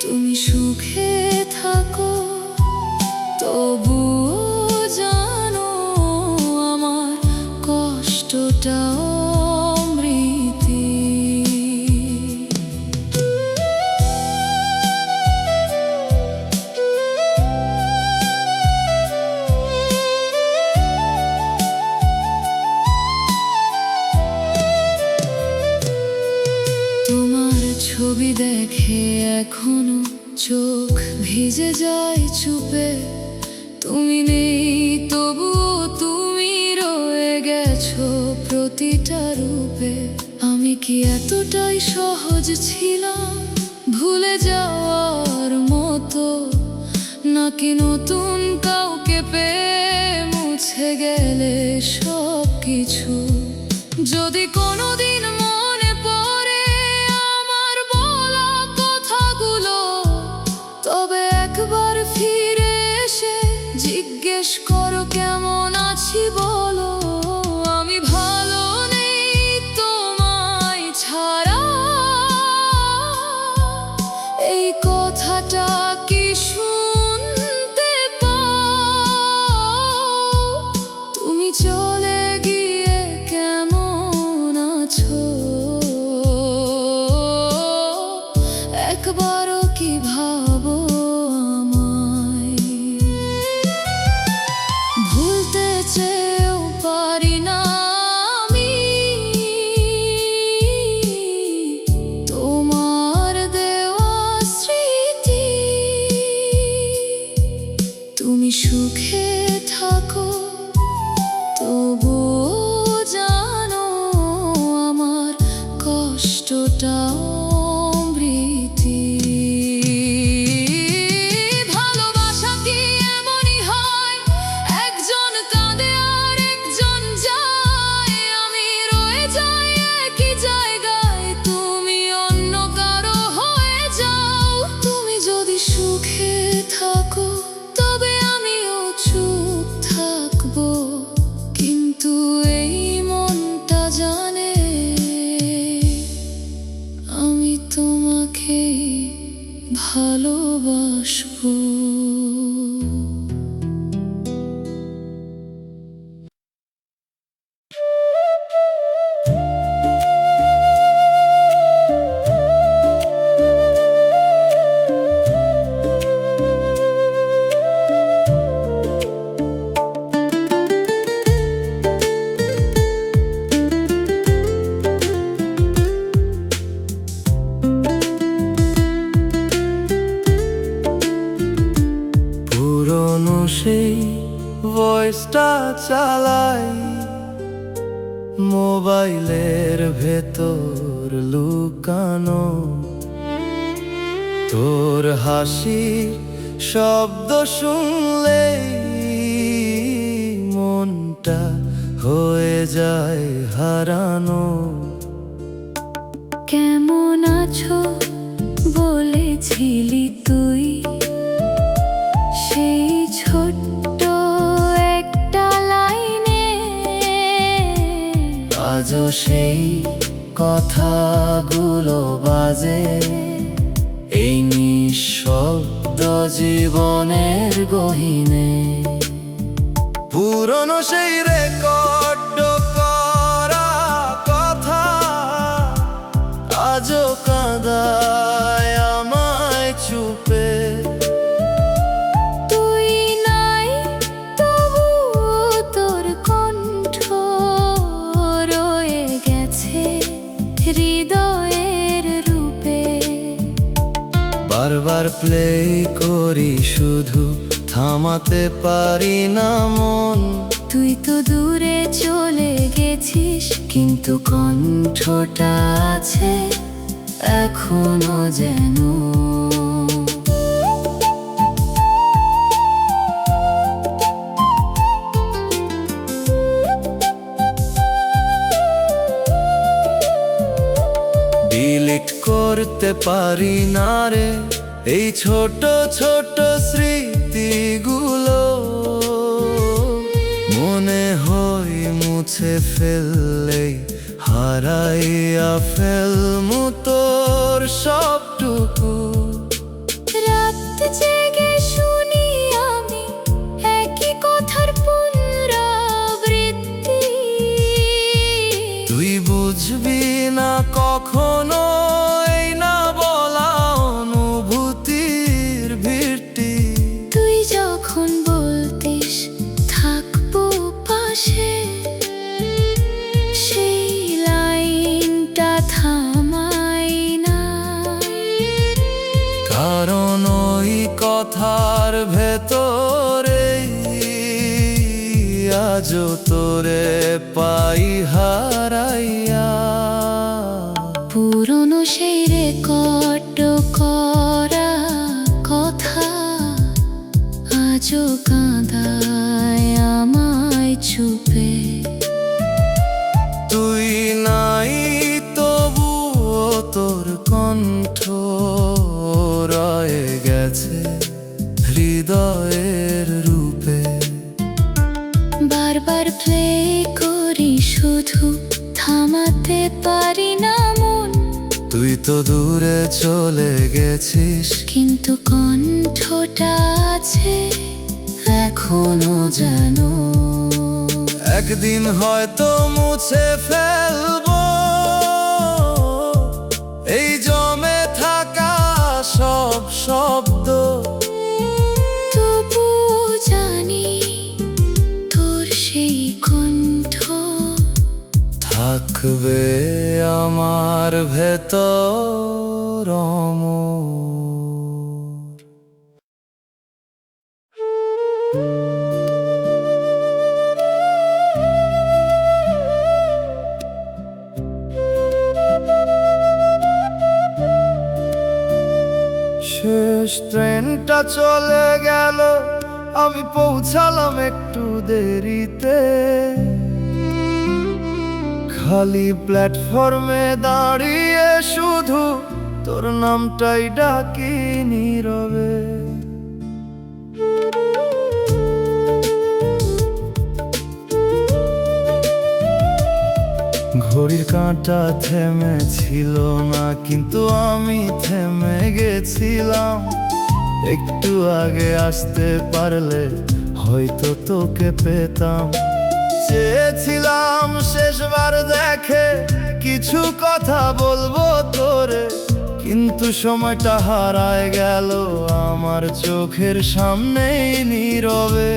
তুমি সুখে থাকো, তবুও জানো আমার কষ্টটা অমৃতি। তোমার ছবি দেখে এখনো চোখ ভিজে যায় চুপে। তুমি নেই তবুও তুমি রয়ে গেছো প্রতিটা রূপে। আমি কি এতটাই সহজ ছিলাম ভুলে যাওয়ার মতো, নাকি নতুন কাউকে পেয়ে মুছে গেলে সব কিছু? যদি কোনোদিন মনে পড়ে আমার বলা কথাগুলো, তবে একবার ফিরে এসে জিজ্ঞেস করো কেমন আছি বলো। আমি ভালো নেই তোমায় ছাড়া, এই কথাটা কি শুনতে পাও? তুমি চলে গিয়ে কেমন আছো, একবারও কি ভাবো আমায়? ভুলতে চেয়েও পারি না আমি তোমার দেওয়া স্মৃতি। তুমি সুখে থাকো, তবুও জানো আমার কষ্টটা অমৃতি। ভালোবাসা কি এমনই হয়, একজন কাঁদে আর একজন যায়। আমি রয়ে যাই একই জায়গায়, তুমি অন্য কারো হয়ে যাও। তুমি যদি সুখে থাকো, তবে আমিও চুপ থাকবো। কিন্তু এই মনটা জানে আমি তোমাকেই ভালোবাসবো। পুরনো সেই ভয়েসটা চালাই, মোবাইলের ভেতর লুকানো। তোর হাসির শব্দ শুনলেই মনটা হয়ে যায় হারানো। কেমন আছো বলেছিলি তুই, সেই ছোট্ট একটা লাইনে। আজও সেই কথাগুলো বাজে, এই নিঃশব্দ জীবনের গহীনে। পুরনো সেই রেকর্ড করা কথা আজও কাঁদায় আমার হৃদয়ের রূপে। বারবার প্লে করি শুধু থামাতে পারি না মন। তুই তো দূরে চলে গেছিস, কিন্তু কণ্ঠটা আছে এখনো যেন। ডিলিট করতে পারি না রে এই ছোট ছোট স্মৃতিগুলো। মনে হয় মুছে ফেললেই হারাইয়া ফেলমু তোর সবটুকু। রাত জেগে শুনি আমি একই কথার পুনরাবৃত্তি। তুই বুঝবি না কখনো এই না বলা অনুভূতির ভিড়টি। তুই যখন বলতিস থাকবো পাশে, সেই লাইনটা থামাই না। কারণ ওই কথার ভেতরে আজও তোরে পাই হারাইয়া। পুরনো সেই রেকর্ড করা কথা আজও কাঁদায় আমায় চুপে। তুই নাই তবুও তোর কণ্ঠ রয়ে গেছে হৃদয়ের রূপে। বারবার প্লে করি শুধু থামাতে পারি না মন। তুই তো দূরে চলে গেছিস, কিন্তু কণ্ঠটা আছে এখনো যেন। একদিন হয়তো মুছে ফেলবো এই জমে থাকা সব শব্দ। তবুও জানি তোর সেই কণ্ঠ থাকবে আমার ভেতর অমর। শেষ ট্রেনটা চলে গেল, আমি পৌঁছালাম একটু দেরিতে। খালি প্ল্যাটফর্মে দাঁড়িয়ে শুধু তোর নামটাই ডাকি নীরবে। ঘড়ির কাঁটা থেমেছিল না, কিন্তু আমি থেমে গেছিলাম। একটু আগে আসতে পারলে হয়তো তোকে পেতাম। চেয়েছিলাম শেষবার দেখে কিছু কথা বলবো তোরে, কিন্তু সময়টা হারায় গেল আমার চোখের সামনেই নীরবে।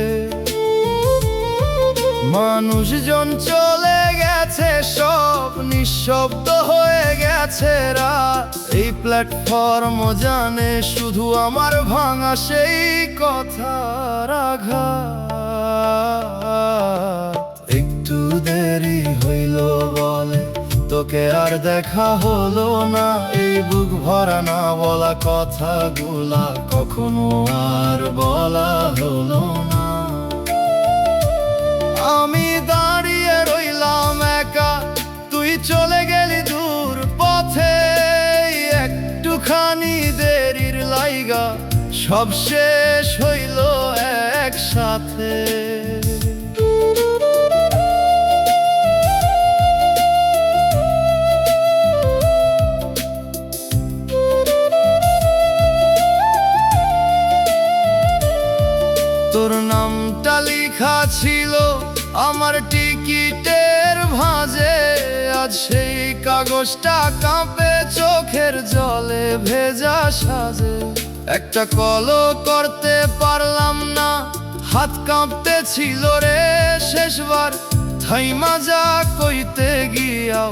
মানুষজন চলে গেছে, সব নিঃশব্দ হয়ে গেছে রাত। এই প্ল্যাটফর্ম জানে শুধু আমার ভাঙা সেই কথার আঘাত। একটু দেরি হইল বলে তোকে আর দেখা হলো না। এই বুক ভরা না বলা কথাগুলা কখনো আর বলা হলো না। আমি দাঁড়িয়ে রইলাম একা, তুই চলে গেলি দূর পথে। একটুখানি দেরির লাইগা সব শেষ হইল একসাথে। তোর নামটা লেখা ছিল আমার টিকিটের ভাঁজে। আজ সেই কাগজটা কাঁপে চোখের জলে ভেজা সাজে। একটা কলও করতে পারলাম না, হাত কাঁপতে ছিল রে শেষবার। থাইমা যা কইতে গিয়াও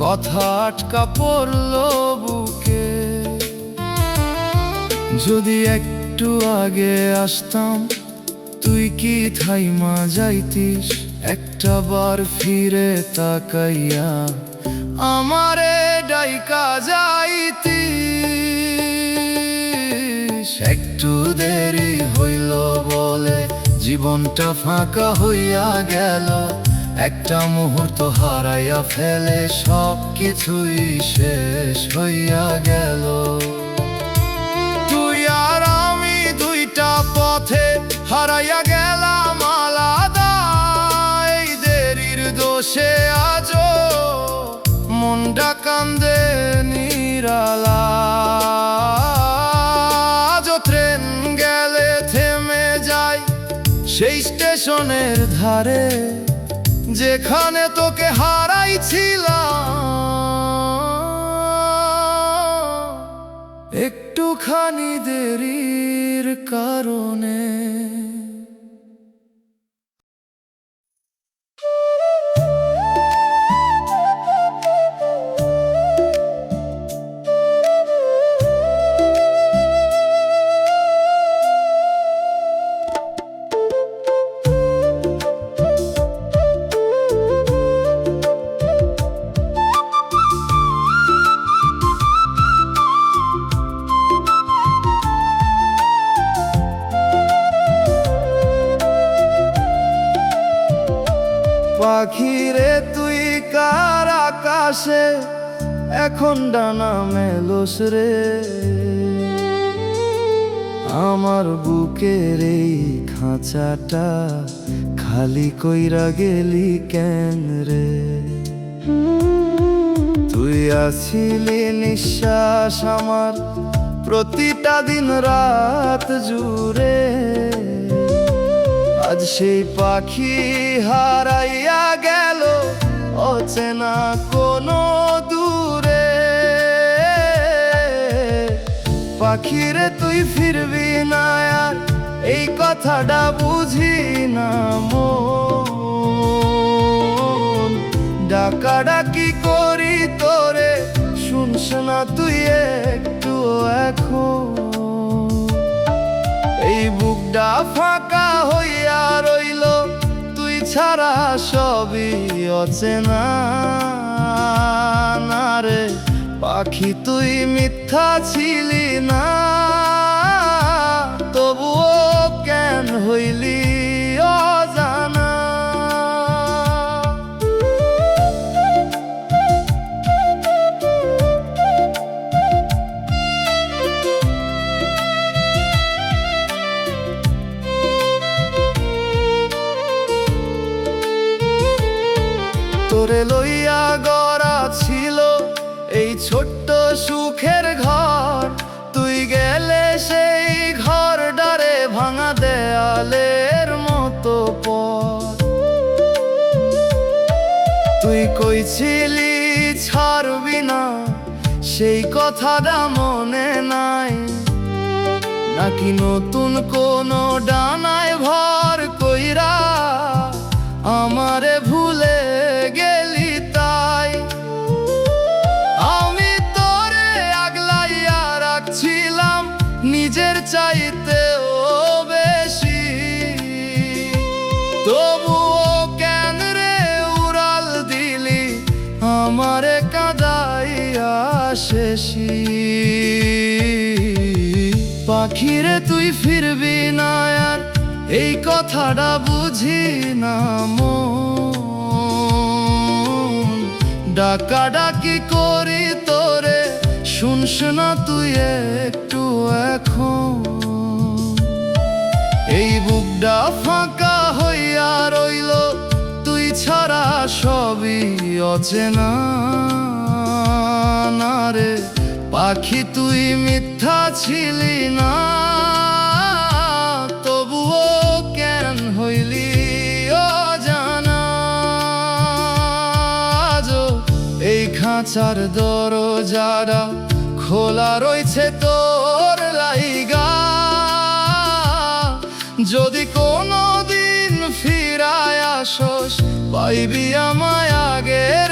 কথা আটকা পড়লো বুকে। যদি একটু আগে আসতাম তুই কি থাইমা যাইতিস, একটা বার ফিরে তাকাইয়া আমারে ডাইকা যাইতিস। একটু দেরি হইল বলে জীবনটা ফাঁকা হইয়া গেল, একটা মুহূর্ত হারাইয়া ফেলে সব কিছুই শেষ হইয়া গেল। তুই আর আমি দুইটা পথে হারাইয়া গেলাম আলাদা, এই দেরির দোষে আজও মনটা কান্দে নিরালা। আজও ট্রেন গেলে থেমে যায় সেই স্টেশনের ধারে, যেখানে তোকে হারাইছিলাম একটুখানি দেরির কারণে। পাখিরে তুই কার আকাশে এখন ডানা মেলোস রে, আমার বুকের এই খাঁচাটা খালি কইরা গেলি কেন রে। তুই আছিলি নিঃশ্বাস আমার প্রতিটা দিন রাত জুড়ে, আজ সেই পাখি হারাইয়া গেল অচেনা কোনো দূরে। পাখিরে তুই ফিরবি না আর এই কথাটা বুঝি না মন, ডাকাডাকি করি তোরে শুনস না তুই একটু এখন। এই বুকটা ফাঁকা হইয়া রইল তুই ছাড়া সবই অচেনা না রে। পাখি তুই মিথ্যা ছিলি না, তবুও কেন হইলি অজানা। তোরে লইয়া গড়া ছিল এই ছোট্ট সুখের ঘর, তুই গেলে সেই ঘর ডারে ভাঙা দেয়ালের মতো পথ। তুই কইছিলি ছাড়বি না সেই কথাটা মনে নাই, নাকি নতুন কোনো ডানায় ভর কইরা আমারে ভুলে গেলি তাই। আমি তোরে আগলাইয়া রাখছিলাম নিজের চাইতেও বেশি, তবুও কেন রে উড়াল দিলি আমারে কাঁদাইয়া শেষি। পাখিরে তুই ফিরবি না আর এই কথাটা বুঝি না মন, ডাকাডাকি করি তোরে শুনস না তুই একটু এখন। এই বুকটা ফাঁকা হইয়া রইল তুই ছাড়া সবই অচেনা না রে। পাখি তুই মিথ্যা ছিলি না, তবুও কেন হইলি অজানা। এই খাঁচার দরজাটা খোলা রয়েছে তোর লাইগা, যদি কোনো দিন ফিরায় আসস পাইবি আমায় আগের